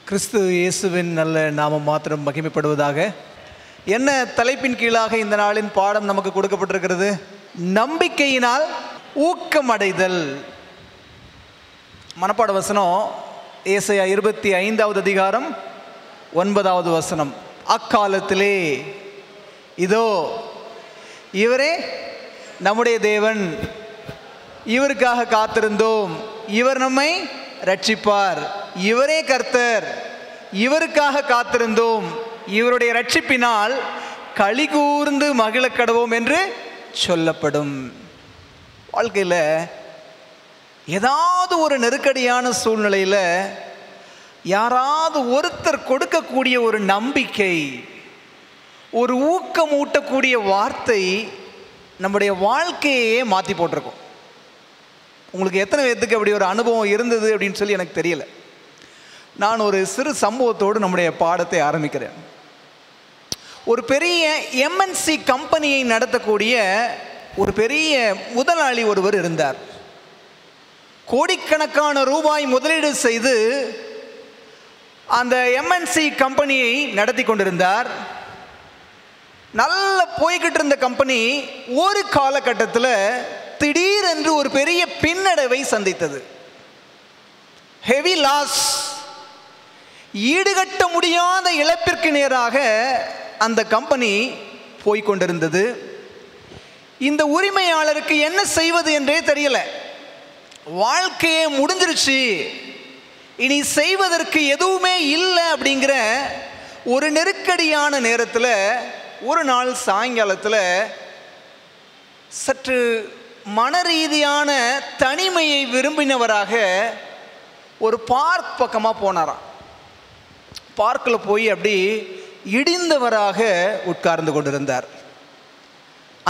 கிறிஸ்து இயேசுவின் நல்ல நாமம் மாத்திரம் மகிமைப்படுவதாக. என்ன தலைப்பின் கீழாக இந்த நாளின் பாடம் நமக்கு கொடுக்கப்பட்டிருக்கிறது? நம்பிக்கையினால் ஊக்கமடைதல். மனப்பாட வசனம் ஏசாயா 25வது அதிகாரம் 9வது வசனம். அக்காலத்திலே இதோ இவரே நம்முடைய தேவன், இவருக்காக காத்திருந்தோம், இவர் நம்மை ரட்சிப்பார், இவரே கர்த்தர், இவருக்காக காத்திருந்தோம், இவருடைய ரட்சிப்பினால் களி கூர்ந்து மகிழக்கடவோம் என்று சொல்லப்படும். வாழ்க்கையில் ஏதாவது ஒரு நெருக்கடியான சூழ்நிலையில் யாராவது ஒருத்தர் கொடுக்கக்கூடிய ஒரு நம்பிக்கை, ஒரு ஊக்கம் ஊட்டக்கூடிய வார்த்தை நம்முடைய வாழ்க்கையே மாற்றி போட்டிருக்கோம். உங்களுக்கு எத்தனை பேர்த்துக்கு அப்படி ஒரு அனுபவம் இருந்தது அப்படின்னு சொல்லி எனக்கு தெரியல. நான் ஒரு சிறு சம்பவத்தோடு நம்முடைய பாடத்தை ஆரம்பிக்கிறேன். ஒரு பெரிய எம்என்சி கம்பெனியை நடத்தக்கூடிய ஒரு பெரிய முதலாளி ஒருவர் இருந்தார். கோடிக்கணக்கான ரூபாய் முதலீடு செய்து அந்த எம்என்சி கம்பெனியை நடத்தி கொண்டிருந்தார். நல்ல போய்கிட்டு இருந்த கம்பெனி ஒரு காலகட்டத்தில் திடீரென்று ஒரு பெரிய பின்னடைவை சந்தித்தது. ஹெவி லாஸ், ஈடுகட்ட முடியாத இழப்பிற்கு நேராக அந்த கம்பெனி போய்கொண்டிருந்தது. இந்த உரிமையாளருக்கு என்ன செய்வது என்றே தெரியல. வாழ்க்கையே முடிஞ்சிருச்சு, இனி செய்வதற்கு எதுவுமே இல்லை அப்படிங்கிற ஒரு நெருக்கடியான நேரத்தில் ஒரு நாள் சாயங்காலத்தில் சற்று மனரீதியான தனிமையை விரும்பினவராக ஒரு பார்க் பக்கமாக போனாராம். பார்க்கில் போய் அப்படி இடிந்தவராக உட்கார்ந்து கொண்டிருந்தார்.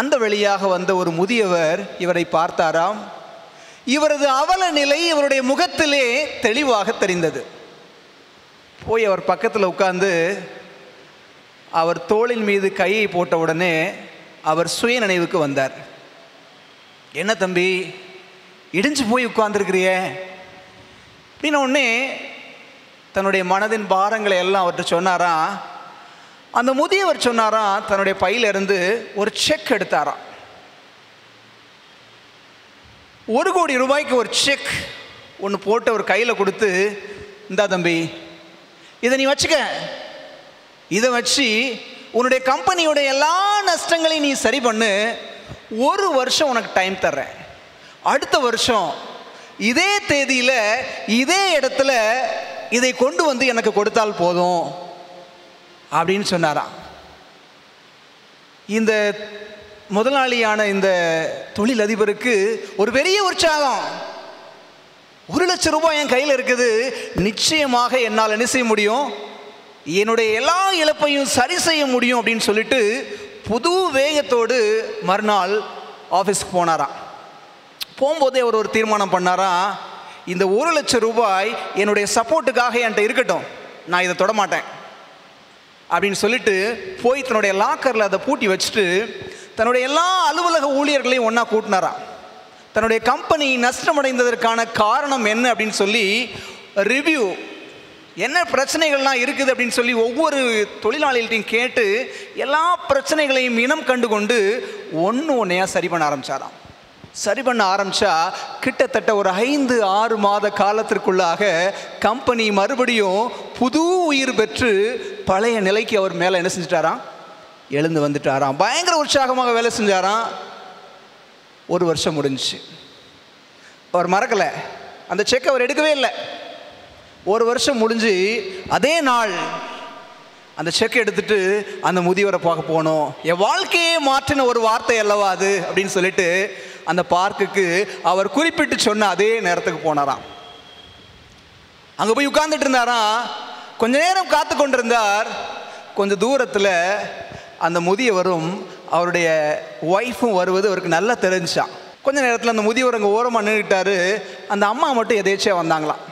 அந்த வழியாக வந்த ஒரு முதியவர் இவரை பார்த்தாராம். இவரது அவல நிலை இவருடைய முகத்திலே தெளிவாக தெரிந்தது. போய் அவர் பக்கத்தில் உட்கார்ந்து அவர் தோளின் மீது கையை போட்ட உடனே அவர் சுய நினைவுக்கு வந்தார். என்ன தம்பி, இடிஞ்சு போய் உட்கார்ந்துருக்கிறிய அப்படின்னு உடனே தன்னுடைய மனதின் பாரங்களை எல்லாம் அவர்கிட்ட சொன்னாராம். அந்த முதியவர் சொன்னாராம், தன்னுடைய பையிலிருந்து ஒரு செக் எடுத்தாராம். 1 கோடி ரூபாய்க்கு ஒரு செக் ஒன்று போட்டு அவர் கையில் கொடுத்து, இந்தா தம்பி, இதை நீ வச்சுக்க, இதை வச்சு உன்னுடைய கம்பெனியோட எல்லா நஷ்டங்களையும் நீ சரி பண்ணு, 1 வருஷம் உனக்கு டைம் தர்றேன், அடுத்த வருஷம் இதே தேதியில் இதே இடத்துல இதை கொண்டு வந்து எனக்கு கொடுத்தால் போதும் அப்படின்னு சொன்னாராம். இந்த முதலாளியான இந்த தொழிலதிபருக்கு ஒரு பெரிய உற்சாகம். 1 லட்சம் ரூபாய் என் கையில் இருக்குது, நிச்சயமாக என்னால் என்ன செய்ய முடியும், என்னுடைய எல்லா இழப்பையும் சரி செய்ய முடியும் அப்படின்னு சொல்லிட்டு புது வேகத்தோடு மறுநாள் ஆஃபீஸ்க்கு போனாராம். போகும்போதே அவர் ஒரு தீர்மானம் பண்ணாராம், இந்த 1 லட்சம் ரூபாய் என்னுடைய சப்போர்ட்டுக்காக என்கிட்ட இருக்கட்டும், நான் இதை தொடமாட்டேன் அப்படின்னு சொல்லிட்டு போய் தன்னுடைய லாக்கரில் அதை பூட்டி வச்சுட்டு தன்னுடைய எல்லா அலுவலக ஊழியர்களையும் ஒன்றா கூட்டினாராம். தன்னுடைய கம்பெனி நஷ்டமடைந்ததற்கான காரணம் என்ன அப்படின்னு சொல்லி ரிவ்யூ, என்ன பிரச்சனைகள்லாம் இருக்குது அப்படின்னு சொல்லி ஒவ்வொரு தொழிலாளிகள்ட்டையும் கேட்டு எல்லா பிரச்சனைகளையும் இனம் கண்டு கொண்டு ஒன்றையாக சரி பண்ண ஆரம்பித்தாராம். சரி பண்ண ஆரம்பித்தா கிட்டத்தட்ட ஒரு 5-6 மாத காலத்திற்குள்ளாக கம்பெனி மறுபடியும் புது உயிர் பெற்று பழைய நிலைக்கு அவர் மேலே என்ன செஞ்சிட்டாராம், எழுந்து வந்துட்டாராம். பயங்கர உற்சாகமாக வேலை செஞ்சாராம். 1 வருஷம் முடிஞ்சிச்சு. அவர் மறக்கலை, அந்த செக் அவர் எடுக்கவே இல்லை. 1 வருஷம் முடிஞ்சு அதே நாள் அந்த செக் எடுத்துட்டு அந்த முதியவரை பார்க்க போனோம். என் வாழ்க்கையே மாற்றின ஒரு வார்த்தை அல்லவா அது அப்படின்னு சொல்லிட்டு அந்த பார்க்குக்கு அவர் குறிப்பிட்டு சொன்ன அதே நேரத்துக்கு போனாராம். அங்கே போய் உட்கார்ந்துட்டு இருந்தாராம். கொஞ்ச நேரம் காத்து கொண்டிருந்தார். கொஞ்சம் தூரத்தில் அந்த முதியவரும் அவருடைய ஒய்ஃபும் வருவது அவருக்கு நல்லா தெரிஞ்சான். கொஞ்ச நேரத்தில் அந்த முதியவர் அங்கே ஓரமாக நின்றுட்டாரு. அந்த அம்மா மட்டும் எதேச்சியாக வந்தாங்களாம்.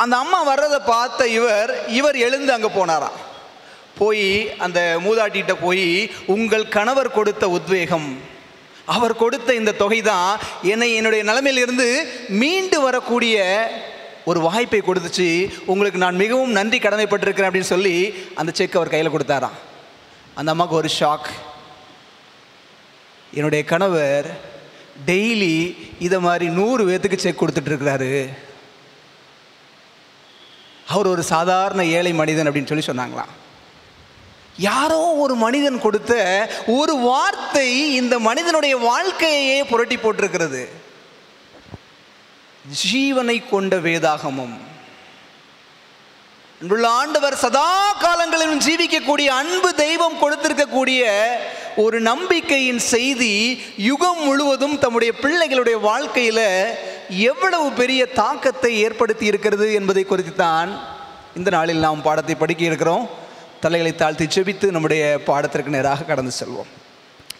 அந்த அம்மா வர்றதை பார்த்த இவர் எழுந்து அங்கே போனாராம். போய் அந்த மூதாட்டிகிட்ட போய், உங்கள் கணவர் கொடுத்த உத்வேகம், அவர் கொடுத்த இந்த தொகை தான் என்னை என்னுடைய நிலைமையிலிருந்து மீண்டு வரக்கூடிய ஒரு வாய்ப்பை கொடுத்துச்சு, உங்களுக்கு நான் மிகவும் நன்றி கடமைப்பட்டிருக்கிறேன் அப்படின்னு சொல்லி அந்த செக் அவர் கையில் கொடுத்தாராம். அந்த அம்மாவுக்கு ஒரு ஷாக். என்னுடைய கணவர் டெய்லி இதை மாதிரி 100 பேத்துக்கு செக் கொடுத்துட்ருக்கிறாரு, அவர் ஒரு சாதாரண ஏழை மனிதன் அப்படின்னு சொல்லி சொன்னாங்களாம். யாரோ ஒரு மனிதன் கொடுத்த ஒரு வார்த்தை இந்த மனிதனுடைய வாழ்க்கையே புரட்டி போட்டிருக்கிறது. ஜீவனை கொண்ட வேதாகமம், அன்புள்ள ஆண்டவர் சதா காலங்களிலும் ஜீவிக்கக்கூடிய அன்பு தெய்வம் கொடுத்திருக்கக்கூடிய ஒரு நம்பிக்கையின் செய்தி யுகம் முழுவதும் தம்முடைய பிள்ளைகளுடைய வாழ்க்கையில் எவ்வளவு பெரிய தாக்கத்தை ஏற்படுத்தி இருக்கிறது என்பதை குறித்து தான் இந்த நாளில் நாம் பாடத்தை படிக்க இருக்கிறோம். தலைகளை தாழ்த்தி செபித்து நம்முடைய பாடத்திற்கு நேராக கடந்து செல்வோம்.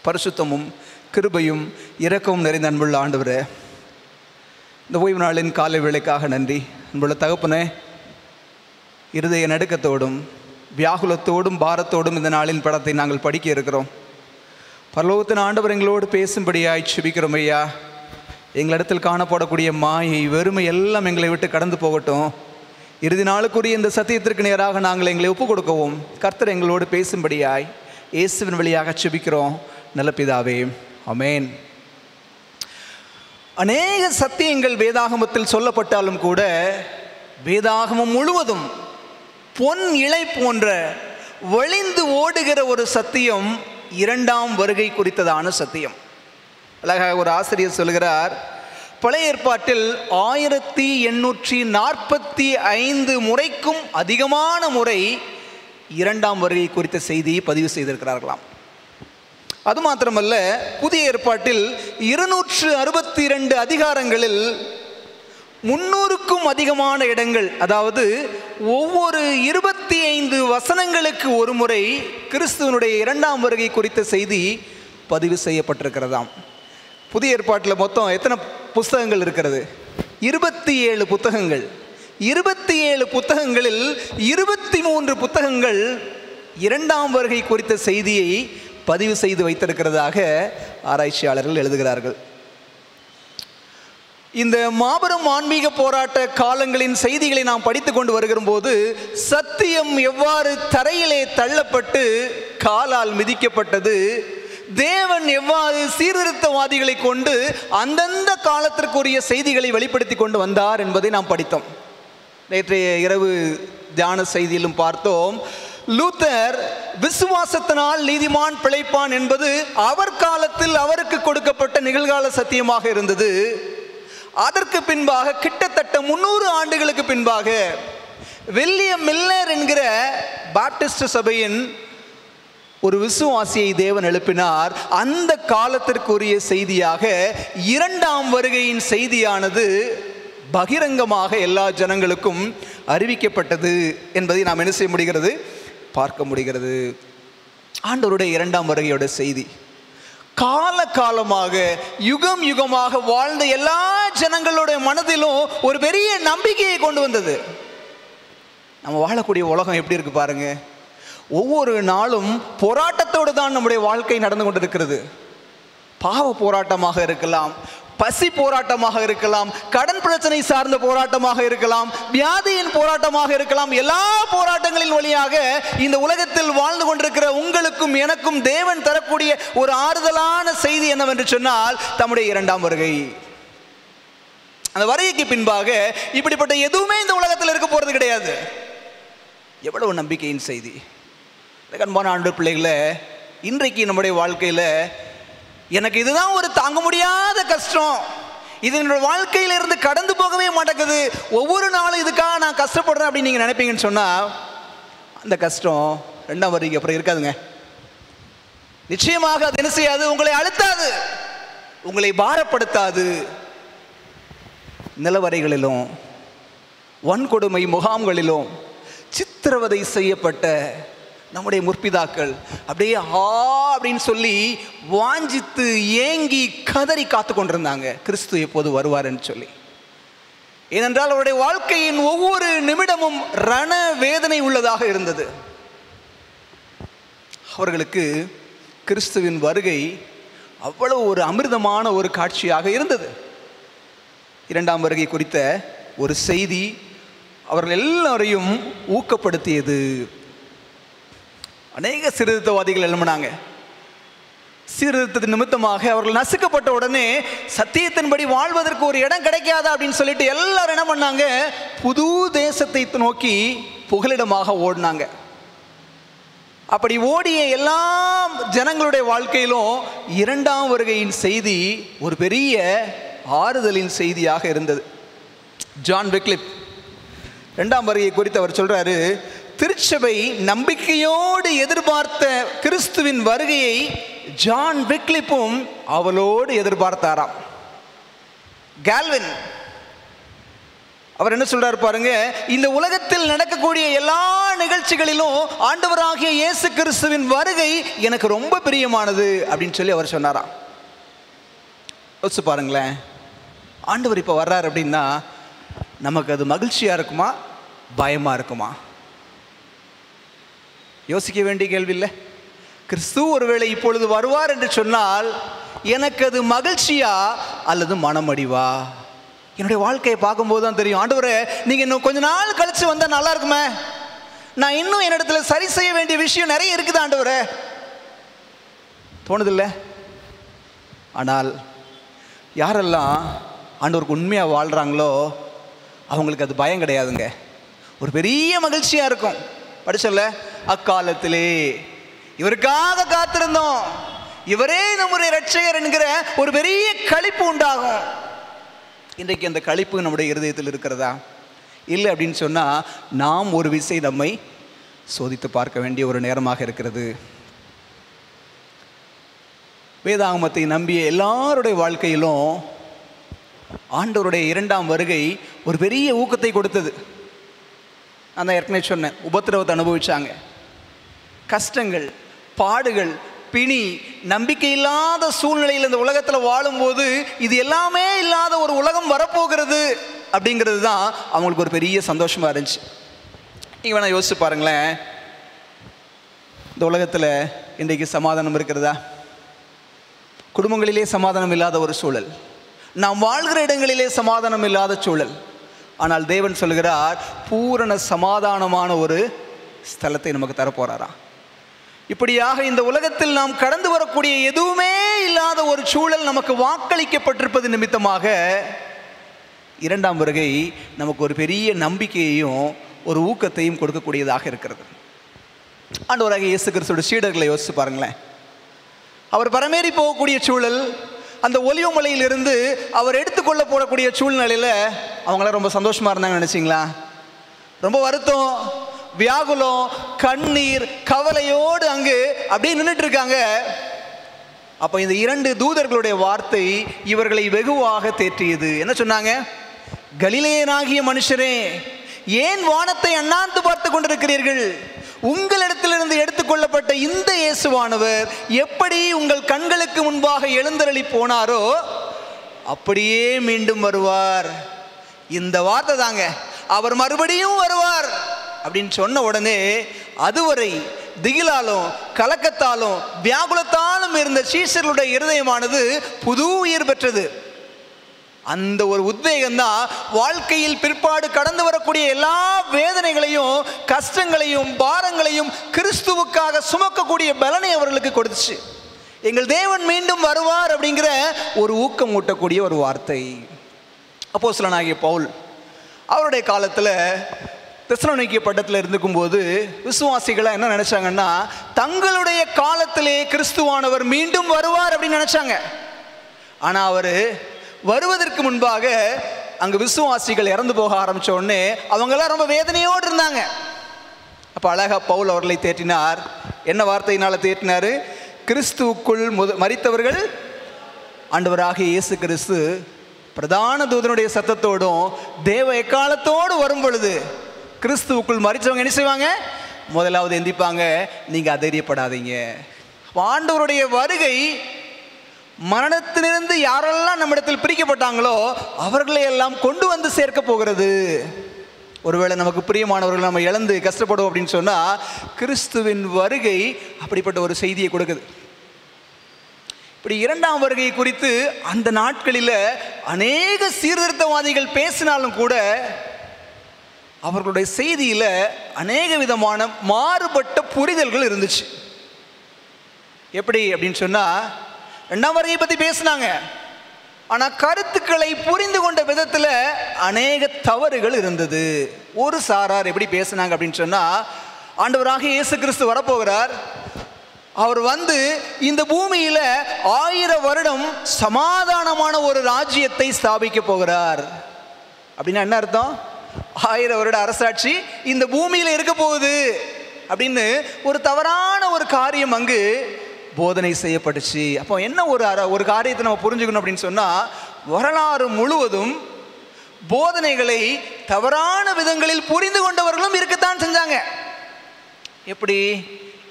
பரிசுத்தமும் கிருபையும் இரக்கமும் நிறைந்த அன்புள்ள ஆண்டவரே, இந்த ஓய்வு நாளின் காலை வேளைக்காக நன்றி. அன்புள்ள தகப்பனே, இருதய நடுக்கத்தோடும் வியாகுலத்தோடும் பாரத்தோடும் இந்த நாளின் படத்தை நாங்கள் படிக்க இருக்கிறோம். பரலோகத்தின் ஆண்டவர் எங்களோடு பேசும்படியாய் செபிக்கிறோம் ஐயா. எங்களிடத்தில் காணப்படக்கூடிய மாயை வெறுமை எல்லாம் எங்களை விட்டு கடந்து போகட்டும். இறுதி நாளுக்குரிய இந்த சத்தியத்திற்கு நேராக நாங்கள் எங்களை ஒப்புக் கொடுக்கவும் கர்த்தர் எங்களோடு பேசும்படியாய் இயேசுவின் வழியாக செபிக்கிறோம் நல்ல பிதாவே, ஆமென். அநேக சத்தியங்கள் வேதாகமத்தில் சொல்லப்பட்டாலும் கூட வேதாகமம் முழுவதும் பொன் இழை போன்ற வழிந்து ஓடுகிற ஒரு சத்தியம் இரண்டாம் வருகை குறித்ததான சத்தியம். அழகாக ஒரு ஆசிரியர் சொல்கிறார், பழைய ஏற்பாட்டில் 1845 முறைக்கும் அதிகமான முறை இரண்டாம் வருகை குறித்த செய்தியை பதிவு செய்திருக்கிறார்களாம். அது மாத்திரமல்ல, புதிய ஏற்பாட்டில் 262 அதிகாரங்களில் 300க்கும் அதிகமான இடங்கள், அதாவது ஒவ்வொரு 25 வசனங்களுக்கு ஒரு முறை கிறிஸ்துவனுடைய இரண்டாம் வருகை குறித்த செய்தி பதிவு செய்யப்பட்டிருக்கிறதாம். புதிய ஏற்பாட்டில் மொத்தம் எத்தனை புத்தகங்கள் இருக்கிறது? 27 புத்தகங்கள். 27 புத்தகங்களில் 23 புத்தகங்கள் இரண்டாம் வருகை குறித்த செய்தியை பதிவு செய்து வைத்திருக்கிறதாக ஆராய்ச்சியாளர்கள் எழுதுகிறார்கள். இந்த மாபெரும் ஆன்மீக போராட்ட காலங்களின் செய்திகளை நாம் படித்து கொண்டு வருகிற போது சத்தியம் எவ்வாறு தரையிலே தள்ளப்பட்டு காலால் மிதிக்கப்பட்டது, தேவன் எவ்வாறு சீர்திருத்தவாதிகளை கொண்டு அந்தந்த காலத்திற்குரிய செய்திகளை வெளிப்படுத்தி கொண்டு வந்தார் என்பதை நாம் படித்தோம். நேற்றைய இரவு தியான செய்தியிலும் பார்த்தோம். லூத்தர் விசுவாசத்தினால் நீதிமான் பிழைப்பான் என்பது அவர் காலத்தில் அவருக்கு கொடுக்கப்பட்ட நிகழ்கால சத்தியமாக இருந்தது. அதற்கு பின்பாக கிட்டத்தட்ட 300 ஆண்டுகளுக்கு பின்பாக வில்லியம் மில்லர் என்கிற பாப்டிஸ்ட் சபையின் ஒரு விசுவாசியை தேவன் எழுப்பினார். அந்த காலத்திற்குரிய செய்தியாக இரண்டாம் வருகையின் செய்தியானது பகிரங்கமாக எல்லா ஜனங்களுக்கும் அறிவிக்கப்பட்டது என்பதை நாம் என்ன செய்ய முடிகிறது? பார்க்க முடிகிறது. ஆண்டவருடைய இரண்டாம் வருகையோட செய்தி கால காலமாக யுகம் யுகமாக வாழ்ந்த எல்லா ஜனங்களுடைய மனதிலும் ஒரு பெரிய நம்பிக்கையை கொண்டு வந்தது. நம்ம வாழக்கூடிய உலகம் எப்படி இருக்கு பாருங்க. ஒவ்வொரு நாளும் போராட்டத்தோடு தான் நம்முடைய வாழ்க்கை நடந்து கொண்டிருக்கிறது. பாவ போராட்டமாக இருக்கலாம், பசி போராட்டமாக இருக்கலாம், கடன் பிரச்சனை சார்ந்த போராட்டமாக இருக்கலாம், வியாதியின் போராட்டமாக இருக்கலாம். எல்லா போராட்டங்களின் வழியாக இந்த உலகத்தில் வாழ்ந்து கொண்டிருக்கிற உங்களுக்கும் எனக்கும் தேவன் தரக்கூடிய ஒரு ஆறுதலான செய்தி என்னவென்று சொன்னால் தம்முடைய இரண்டாம் வருகை. அந்த வருகைக்கு பின்பாக இப்படிப்பட்ட எதுவுமே இந்த உலகத்தில் இருக்க போறது கிடையாது. எவ்வளவு நம்பிக்கையின் செய்தி. அன்பான ஆண்டவர் பிள்ளைகளை, இன்றைக்கு நம்முடைய வாழ்க்கையில் எனக்கு இதுதான் ஒரு தாங்க முடியாத கஷ்டம், இது என்னோட வாழ்க்கையில இருந்து கடந்து போகவே மாட்டேங்குது, ஒவ்வொரு நாளும் இதுக்காக நான் கஷ்டப்படுறேன் அப்படின்னு நீங்கள் நினைப்பீங்கன்னு சொன்னால் அந்த கஷ்டம் ரெண்டாம் வருகைக்கு அப்புறம் இருக்காதுங்க. நிச்சயமாக அது என்ன செய்யாது? உங்களை அழுத்தாது, உங்களை பாரப்படுத்தாது. நிலவரைகளிலும் வன்கொடுமை முகாம்களிலும் சித்திரவதை செய்யப்பட்ட நம்முடைய முற்பிதாக்கள் அப்படியே அப்படின்னு சொல்லி வாஞ்சித்து ஏங்கி கதறி காத்து கொண்டிருந்தாங்க கிறிஸ்து எப்போது வருவார்ன்னு சொல்லி. ஏனென்றால் அவருடைய வாழ்க்கையின் ஒவ்வொரு நிமிடமும் ரண வேதனை உள்ளதாக இருந்தது. அவர்களுக்கு கிறிஸ்துவின் வருகை அவ்வளவு ஒரு அமிர்தமான ஒரு காட்சியாக இருந்தது. இரண்டாம் வருகை குறித்த ஒரு செய்தி அவர்கள் எல்லாரையும் ஊக்கப்படுத்தியது. அநேக சீர்திருத்தவாதிகள் எழும்பினாங்க. சீர்திருத்தத்தின் நிமித்தமாக அவர்கள் நசுக்கப்பட்ட உடனே சத்தியத்தின்படி வாழ்வதற்கு ஒரு இடம் கிடைக்காதா அப்படின்னு சொல்லிட்டு எல்லாரும் என்ன பண்ணாங்க, புது தேசத்தை நோக்கி புகலிடமாக ஓடினாங்க. அப்படி ஓடிய எல்லா ஜனங்களுடைய வாழ்க்கையிலும் இரண்டாம் வருகையின் செய்தி ஒரு பெரிய ஆறுதலின் செய்தியாக இருந்தது. ஜான் விக்லிப் இரண்டாம் வருகை குறித்து அவர் சொல்றாரு, திருச்சபை நம்பிக்கையோடு எதிர்பார்த்த கிறிஸ்துவின் வருகையை ஜான் விக்லிப்பும் அவளோடு எதிர்பார்த்தாராம். கால்வின் அவர் என்ன சொல்றாரு பாருங்க, இந்த உலகத்தில் நடக்கக்கூடிய எல்லா நிகழ்ச்சிகளிலும் ஆண்டவராகிய இயேசு கிறிஸ்துவின் வருகை எனக்கு ரொம்ப பிரியமானது அப்படின்னு சொல்லி அவர் சொன்னாராம். யோசிச்சு பாருங்களேன், ஆண்டவர் இப்போ வர்றாரு அப்படின்னா நமக்கு அது மகிழ்ச்சியா இருக்குமா பயமா இருக்குமா? யோசிக்க வேண்டிய கேள்வி இல்லை? கிறிஸ்து ஒருவேளை இப்பொழுது வருவார் என்று சொன்னால் எனக்கு அது மகிழ்ச்சியா அல்லது மனமடிவா? என்னுடைய வாழ்க்கையை பார்க்கும்போது தான் தெரியும், ஆண்டவரே நீங்கள் இன்னும் கொஞ்ச நாள் கழிச்சு வந்தால் நல்லா இருக்குமே, நான் இன்னும் என்னிடத்துல சரி செய்ய வேண்டிய விஷயம் நிறைய இருக்குது ஆண்டவரே, தோணுதில்லை? ஆனால் யாரெல்லாம் ஆண்டவருக்கு உண்மையாக வாழ்கிறாங்களோ அவங்களுக்கு அது பயம் கிடையாதுங்க, ஒரு பெரிய மகிழ்ச்சியாக இருக்கும். படிச்சல, அக்காலத்திலே இவருக்காக காத்திருந்தோம், இவரே நம்முடைய இரட்சகர் என்கிற ஒரு பெரிய களிப்பு உண்டாகும். இன்றைக்கு அந்த களிப்பு நம்முடைய இருதயத்தில் இருக்கிறதா? இல்லை அப்படின்னு சொன்னால் நாம் ஒரு விசை நம்மை சோதித்து பார்க்க வேண்டிய ஒரு நேரமாக இருக்கிறது. வேதாகமத்தை நம்பிய எல்லாருடைய வாழ்க்கையிலும் ஆண்டவருடைய இரண்டாம் வருகை ஒரு பெரிய ஊக்கத்தை கொடுத்தது. நான் தான் ஏற்கனவே சொன்னேன், உபத்திரவத்தை அனுபவிச்சாங்க, கஷ்டங்கள், பாடுகள், பிணி, நம்பிக்கை இல்லாத சூழ்நிலையில் இந்த உலகத்தில் வாழும்போது இது எல்லாமே இல்லாத ஒரு உலகம் வரப்போகிறது அப்படிங்கிறது தான் அவங்களுக்கு ஒரு பெரிய சந்தோஷமாக இருந்துச்சு. நீங்கள் வேணா யோசிச்சு பாருங்களேன், இந்த உலகத்தில் இன்றைக்கு சமாதானம் இருக்கிறதா? குடும்பங்களிலே சமாதானம் இல்லாத ஒரு சூழல், நாம் வாழ்கிற இடங்களிலே சமாதானம் இல்லாத சூழல். ஆனால் தேவன் சொல்கிறார், பூரண சமாதானமான ஒரு ஸ்தலத்தை நமக்கு தரப்போறாராம். இப்படியாக இந்த உலகத்தில் நாம் கடந்து வரக்கூடிய எதுவுமே இல்லாத ஒரு சூழல் நமக்கு வாக்களிக்கப்பட்டிருப்பது நிமித்தமாக இரண்டாம் வருகை நமக்கு ஒரு பெரிய நம்பிக்கையையும் ஒரு ஊக்கத்தையும் கொடுக்கக்கூடியதாக இருக்கிறது. ஆண்டவராகிய இயேசு கிறிஸ்துவோட சீடர்களை யோசிச்சு பாருங்களேன். அவர் பரமேறி போகக்கூடிய சூழல், அந்த ஒலிவ மலையிலிருந்து அவர் எடுத்துக்கொள்ள போடக்கூடிய சூழ்நிலையில் அவங்களாம் ரொம்ப சந்தோஷமாக இருந்தாங்க நினச்சிங்களா? ரொம்ப வருத்தம், வியாகுலம், கண்ணீர், கவலையோடு அங்கு அப்படியே நின்றுட்டு இருக்காங்க. அப்போ இந்த இரண்டு தூதர்களுடைய வார்த்தை இவர்களை வெகுவாக தேற்றியது. என்ன சொன்னாங்க? கலிலேயனாகிய மனுஷரே, ஏன் வானத்தை அண்ணாந்து பார்த்து கொண்டிருக்கிறீர்கள்? உங்களிடத்திலிருந்து எடுத்துக்கொள்ளப்பட்ட இந்த இயேசுவானவர் எப்படி உங்கள் கண்களுக்கு முன்பாக எழுந்தருளி போனாரோ அப்படியே மீண்டும் வருவார். இந்த வார்த்தை தாங்க, அவர் மறுபடியும் வருவார் அப்படின்னு சொன்ன உடனே அதுவரை திகிலாலும் கலக்கத்தாலும் வியாகுலத்தாலும் இருந்த சீஷர்களுடைய இருதயமானது புது உயிர் பெற்றது. அந்த ஒரு உத்வேகம் தான் வாழ்க்கையில் பிற்பாடு கடந்து வரக்கூடிய எல்லா வேதனைகளையும் கஷ்டங்களையும் பாரங்களையும் கிறிஸ்துவுக்காக சுமக்கக்கூடிய பலனை அவர்களுக்கு கொடுத்துச்சு. எங்கள் தேவன் மீண்டும் வருவார் அப்படிங்கிற ஒரு ஊக்கம் ஊட்டக்கூடிய ஒரு வார்த்தை. அப்போஸ்தலனாகிய பவுல் அவருடைய காலத்தில் தெசலோனிக்கே பட்டணத்தில் இருந்துக்கும் போது விசுவாசிகளை என்ன நினைச்சாங்கன்னா, தங்களுடைய காலத்திலே கிறிஸ்துவானவர் மீண்டும் வருவார் அப்படின்னு நினைச்சாங்க. ஆனால் அவர் வருவதற்கு முன்பாக அங்கு விசுவாசிகள் இறந்து போக ஆரம்பிச்ச உடனே அவங்கெல்லாம் ரொம்ப வேதனையோடு இருந்தாங்க. அப்போ அழகா பவுல் அவர்களை தேற்றினார். என்ன வார்த்தையினால தேற்றினார்? கிறிஸ்துவுக்குள் மரித்தவர்கள் ஆண்டவராகிய இயேசு கிறிஸ்து பிரதான தூதனுடைய சத்தத்தோடும் தேவ எக்காலத்தோடு வரும் பொழுது கிறிஸ்துவுக்குள் மரித்தவங்க என்ன செய்வாங்க? முதலாவது எந்திப்பாங்க. நீங்கள் அதைரியப்படாதீங்க. ஆண்டவருடைய வருகை மரணத்திலிருந்து யாரெல்லாம் நம்மிடத்தில் பிரிக்கப்பட்டாங்களோ அவர்களை எல்லாம் கொண்டு வந்து சேர்க்க போகிறது. ஒருவேளை நமக்கு பிரியமானவர்கள் நம்ம இழந்து கஷ்டப்படுவோம் அப்படின்னு சொன்னால் கிறிஸ்துவின் வருகை அப்படிப்பட்ட ஒரு செய்தியை கொடுக்குது. இப்படி இரண்டாம் வருகை குறித்து அந்த நாட்களில் அநேக சீர்திருத்தவாதிகள் பேசினாலும் கூட அவர்களுடைய செய்தியில் அநேக விதமான மாறுபட்ட புரிதல்கள் இருந்துச்சு. எப்படி அப்படின்னு சொன்னால், இரண்டாம் வருகையை பற்றி பேசினாங்க, ஆனால் கருத்துக்களை புரிந்து கொண்ட விதத்தில் அநேக தவறுகள் இருந்தது. ஒரு சாரார் எப்படி பேசினாங்க அப்படின்னு சொன்னால், ஆண்டவராக இயேசு கிறிஸ்து வரப்போகிறார், அவர் வந்து இந்த பூமியில் 1000 வருடம் சமாதானமான ஒரு ராஜ்யத்தை ஸ்தாபிக்க போகிறார். அப்படின்னா என்ன அர்த்தம்? 1000 வருட அரசாட்சி இந்த பூமியில் இருக்க போகுது அப்படின்னு ஒரு தவறான ஒரு காரியம் அங்கு போதனை செய்யப்பட்டுச்சு. அப்போ என்ன ஒரு காரியத்தை நம்ம புரிஞ்சுக்கணும் அப்படின்னு சொன்னால், வரலாறு முழுவதும் போதனைகளை தவறான விதங்களில் புரிந்து கொண்டவர்களும் இருக்கத்தான் செஞ்சாங்க. எப்படி?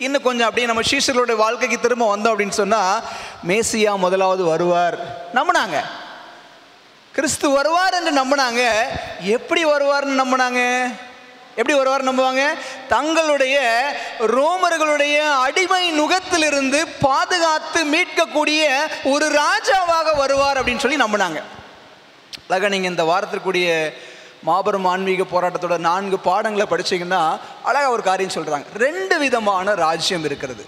இன்னும் கொஞ்சம் அப்படியே நம்ம சீஷர்களுடைய வாழ்க்கைக்கு திரும்ப வந்தோம் அப்படின்னு சொன்னால், மேசியா முதலாவது வருவார் நம்பினாங்க, கிறிஸ்து வருவார் என்று நம்பினாங்க. எப்படி வருவார்னு நம்பினாங்க? எப்படி வருவார் நம்புவாங்க? தங்களுடைய ரோமர்களுடைய அடிமை நுகத்திலிருந்து பாதுகாத்து மீட்கக்கூடிய ஒரு ராஜாவாக வருவார் அப்படின்னு சொல்லி நம்பினாங்க. அழகா நீங்கள் இந்த வாரத்திற்குரிய மாபெரும் ஆன்மீக போராட்டத்தோட 4 பாடங்களை படிச்சீங்கன்னா அழகா ஒரு காரியம் சொல்றாங்க. 2 விதமான ராஜ்யம் இருக்கிறது.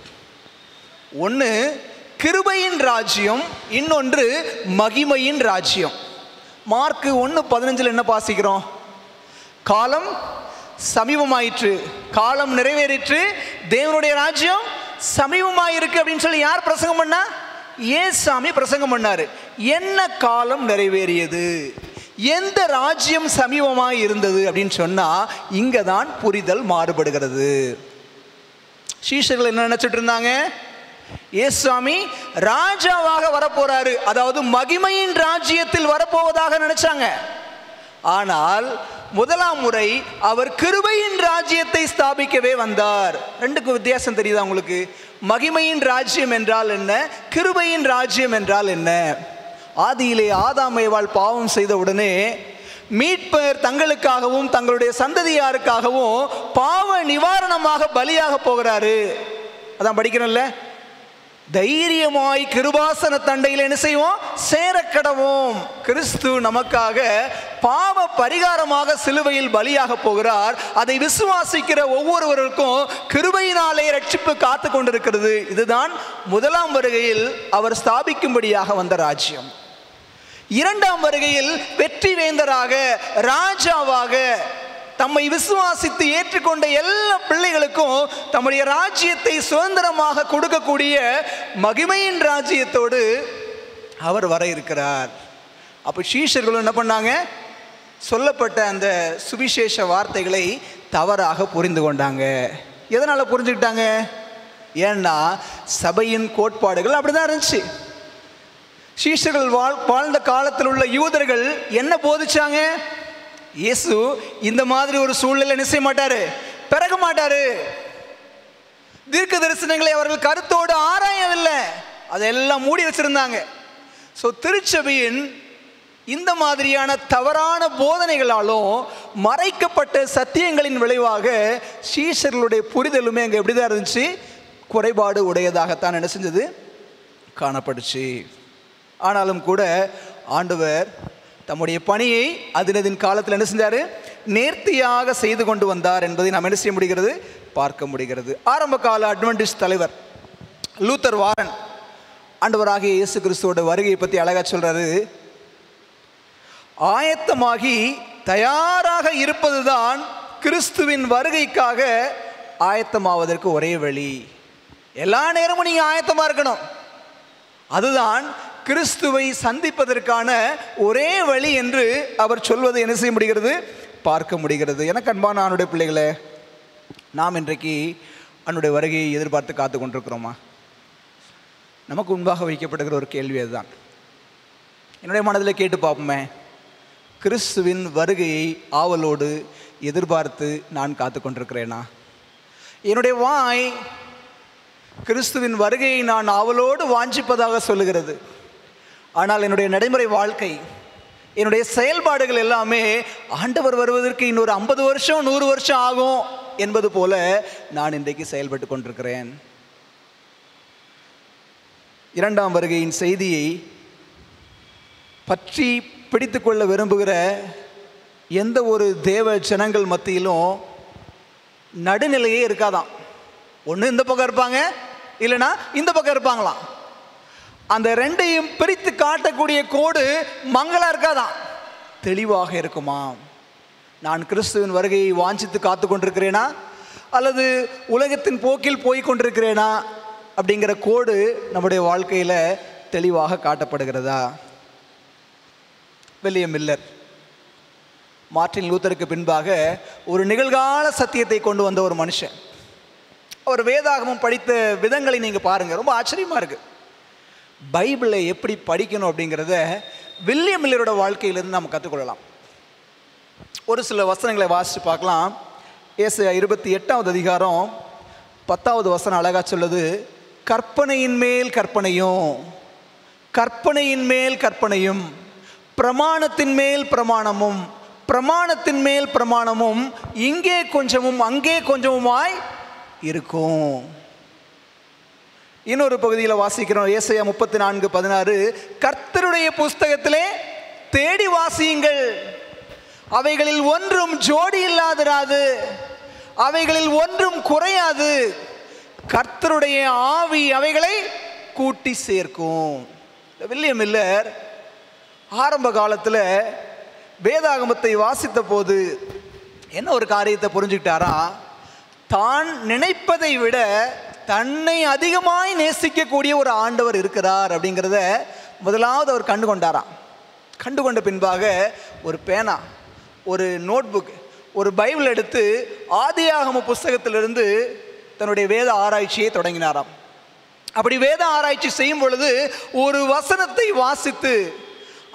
ஒன்று கிருபையின் ராஜ்யம், இன்னொன்று மகிமையின் ராஜ்யம். மார்க் 1:15 என்ன வாசிக்கிறோம்? காலம் சமீபமாயிற்று, காலம் நிறைவேறிற்று, தேவனுடைய ராஜ்யம் சமீபமாயிருக்கு அப்படின்னு சொல்லி யார் பிரசங்கம் பண்ணா? ஏசாமி பிரசங்கம் பண்ணாரு. என்ன காலம் நிறைவேறியது, எந்த ராஜ்யம் சமீபமாய் இருந்தது அப்படின்னு சொன்னா இங்க தான் புரிதல் மாறுபடுகிறது. சீஷர்கள் என்ன நினைச்சிட்டு இருந்தாங்க? ஏசாமி ராஜாவாக வரப்போறாரு, அதாவது மகிமையின் ராஜ்யத்தில் வரப்போவதாக நினைச்சாங்க. ஆனால் முதலாம் முறை அவர் கிருபையின் ராஜ்யத்தை ஸ்தாபிக்கவே வந்தார். 2க்கும் வித்தியாசம் தெரியுதா உங்களுக்கு? மகிமையின் ராஜ்யம் என்றால் என்ன, கிருபையின் ராஜ்யம் என்றால் என்ன? ஆதியிலே ஆதாம் ஏவாள் பாவம் செய்த உடனே மீட்பர் தங்களுக்காகவும் தங்களுடைய சந்ததியாருக்காகவும் பாவ நிவாரணமாக பலியாக போகிறாரு. அதான் படிக்கிறோம்ல, தைரியமாய் கிருபாசன தண்டையில் என்ன செய்வோம்? சேரக்கடவோம். கிறிஸ்து நமக்காக பாவ பரிகாரமாக சிலுவையில் பலியாக போகிறார். அதை விசுவாசிக்கிற ஒவ்வொருவருக்கும் கிருபையினாலே ரட்சிப்பு காத்து கொண்டிருக்கிறது. இதுதான் முதலாம் வருகையில் அவர் ஸ்தாபிக்கும்படியாக வந்த ராஜ்யம். இரண்டாம் வருகையில் வெற்றி வேந்தராக, ராஜாவாக, தம்மை விசுவாசித்து ஏற்றுக்கொண்ட எல்லா பிள்ளைகளுக்கும் தம்முடைய ராஜ்யத்தை சுதந்திரமாக கொடுக்கக்கூடிய மகிமையின் ராஜ்யத்தோடு அவர் வர இருக்கிறார். அப்போ சீஷர்களும் என்ன பண்ணாங்க? சொல்லப்பட்ட அந்த சுவிசேஷ வார்த்தைகளை தவறாக புரிந்து கொண்டாங்க. எதனால் புரிஞ்சுக்கிட்டாங்க? ஏன்னா சபையின் கோட்பாடுகள் அப்படிதான் இருந்துச்சு. சீஷர்கள் வாழ்ந்த காலத்தில் உள்ள யூதர்கள் என்ன போதிச்சாங்க? இயேசு இந்த மாதிரி ஒரு சூழ்நிலை என்ன செய்ய மாட்டாரு, பிறக்க மாட்டாரு. தீர்க்க தரிசனங்களை அவர்கள் கருத்தோடு ஆராயவில்லை, அதெல்லாம் மூடி வச்சிருந்தாங்க. ஸோ திருச்சபையின் இந்த மாதிரியான தவறான போதனைகளாலும் மறைக்கப்பட்ட சத்தியங்களின் விளைவாக சீஷர்களுடைய புரிதலுமே அங்கே எப்படிதான் இருந்துச்சு? குறைபாடு உடையதாகத்தான் என்ன செஞ்சது? காணப்பட்டுச்சு. ஆனாலும் கூட ஆண்டவர் தம்முடைய பணியை அதினதின் காலத்தில் என்ன செஞ்சார்? நேர்த்தியாக செய்து கொண்டு வந்தார் என்பதை நாம் என்ன செய்ய முடிகிறது? பார்க்க முடிகிறது. ஆரம்ப கால அட்வென்டிஸ்ட் தலைவர் லூத்தர் வாரன் ஆண்டவராகிய இயேசு கிறிஸ்துவோட வருகையை பற்றி அழகாக சொல்கிறாரு. ஆயத்தமாகி தயாராக இருப்பதுதான் கிறிஸ்துவின் வருகைக்காக ஆயத்தமாவதற்கு ஒரே வழி. எல்லா நேரமும் நீங்கள் ஆயத்தமாக இருக்கணும், அதுதான் கிறிஸ்துவை சந்திப்பதற்கான ஒரே வழி என்று அவர் சொல்வதை என்ன செய்ய முடிகிறது? பார்க்க முடிகிறது. எனக்கு அன்பான ஆணுடைய பிள்ளைகளே, நாம் இன்றைக்கு அவனுடைய வருகையை எதிர்பார்த்து காத்து கொண்டிருக்கிறோமா? நமக்கு முன்பாக வைக்கப்படுகிற ஒரு கேள்வி அதுதான். என்னுடைய மனதில் கேட்டு பார்ப்போமே, கிறிஸ்துவின் வருகையை ஆவலோடு எதிர்பார்த்து நான் காத்து கொண்டிருக்கிறேனா? என்னுடைய வாய் கிறிஸ்துவின் வருகையை நான் ஆவலோடு வாஞ்சிப்பதாக சொல்லுகிறது. ஆனால் என்னுடைய நடைமுறை வாழ்க்கை, என்னுடைய செயல்பாடுகள் எல்லாமே ஆண்டவர் வருவதற்கு இன்னொரு 50 வருஷம் 100 வருஷம் ஆகும் என்பது போல நான் இன்றைக்கு செயல்பட்டு கொண்டிருக்கிறேன். இரண்டாம் வருகையின் செய்தியை பற்றி பிடித்து கொள்ள விரும்புகிற எந்த ஒரு தேவ ஜனங்கள் மத்தியிலும் நடுநிலையே இருக்காதான். ஒன்று இந்த பக்கம் இருப்பாங்க, இல்லைன்னா இந்த பக்கம் இருப்பாங்களாம். அந்த ரெண்டையும் பிரித்து காட்டக்கூடிய கோடு மங்களா இருக்காதான், தெளிவாக இருக்குமா. நான் கிறிஸ்துவின் வருகையை வாஞ்சித்து காத்து கொண்டிருக்கிறேனா அல்லது உலகத்தின் போக்கில் போய் கொண்டிருக்கிறேனா அப்படிங்கிற கோடு நம்முடைய வாழ்க்கையில் தெளிவாக காட்டப்படுகிறதா. வில்லியம் மில்லர் மார்ட்டின் லூத்தருக்கு பின்பாக ஒரு நிகழ்கால சத்தியத்தை கொண்டு வந்த ஒரு மனுஷன். அவர் வேதாகமம் படித்த விதங்களை நீங்கள் பாருங்கள், ரொம்ப ஆச்சரியமாக இருக்குது. பைபிளை எப்படி படிக்கணும் அப்படிங்கிறத வில்லியம் மில்லரோட வாழ்க்கையிலிருந்து நம்ம கற்றுக்கொள்ளலாம். ஒரு சில வசனங்களை வாசித்து பார்க்கலாம். ஏசாயா 28வது அதிகாரம் 10வது வசனம் அழகாக சொல்லுது, கற்பனையின் மேல் கற்பனையும் கற்பனையின் மேல் கற்பனையும் பிரமாணத்தின் மேல் பிரமாணமும் பிரமாணத்தின் மேல் பிரமாணமும் இங்கே கொஞ்சமும் அங்கே கொஞ்சமுமாய் இருக்கும். இன்னொரு பகுதியில் வாசிக்கிறோம், ஏசாயா 34:16, கர்த்தருடைய புஸ்தகத்திலே தேடி வாசியுங்கள், அவைகளில் ஒன்றும் ஜோடி இல்லாதிராது, அவைகளில் ஒன்றும் குறையாது, கர்த்தருடைய ஆவி அவைகளை கூட்டி சேர்க்கும். வில்லியம் மில்லர் ஆரம்ப காலத்தில் வேதாகமத்தை வாசித்த போது என்ன ஒரு காரியத்தை புரிஞ்சுக்கிட்டாரா, தான் நினைப்பதை விட தன்னை அதிகமாய் நேசிக்கக்கூடிய ஒரு ஆண்டவர் இருக்கிறார் அப்படிங்கிறத முதலாவது அவர் கண்டுகொண்டாராம். கண்டுகொண்ட பின்பாக ஒரு பேனா, ஒரு நோட்புக், ஒரு பைபிள் எடுத்து ஆதியாகம புஸ்தகத்திலிருந்து தன்னுடைய வேத ஆராய்ச்சியை தொடங்கினாராம். அப்படி வேத ஆராய்ச்சி செய்யும் பொழுது ஒரு வசனத்தை வாசித்து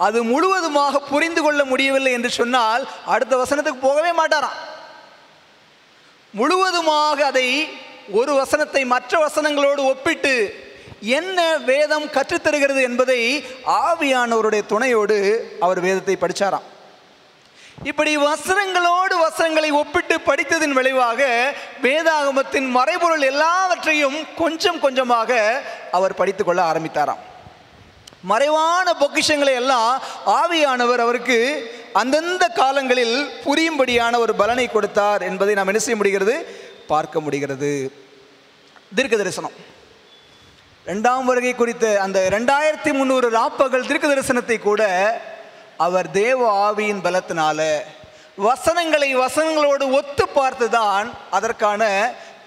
அது முழுவதுமாக புரிந்து கொள்ள முடியவில்லை என்று சொன்னால் அடுத்த வசனத்துக்கு போகவே மாட்டாராம். முழுவதுமாக அதை ஒரு வசனத்தை மற்ற வசனங்களோடு ஒப்பிட்டு என்ன வேதம் கற்றுத்தருகிறது என்பதை ஆவியானவருடைய துணையோடு அவர் வேதத்தை படித்தாராம். இப்படி வசனங்களோடு வசனங்களை ஒப்பிட்டு படித்ததின் விளைவாக வேதாகமத்தின் மறைபொருள் எல்லாவற்றையும் கொஞ்சம் கொஞ்சமாக அவர் படித்து கொள்ள ஆரம்பித்தாராம். மறைவான பொக்கிஷங்களை எல்லாம் ஆவியானவர் அவருக்கு அந்தந்த காலங்களில் புரியும்படியான ஒரு பலனை கொடுத்தார் என்பதை நாம் என்ன செய்ய முடிகிறது, பார்க்க முடிகிறது. தீர்க்க தரிசனம், இரண்டாம் வருகை குறித்த அந்த 2300 ராப்பகல் தீர்க்க தரிசனத்தை கூட அவர் தேவ ஆவியின் பலத்தினால வசனங்களோடு ஒத்து பார்த்துதான் அதற்கான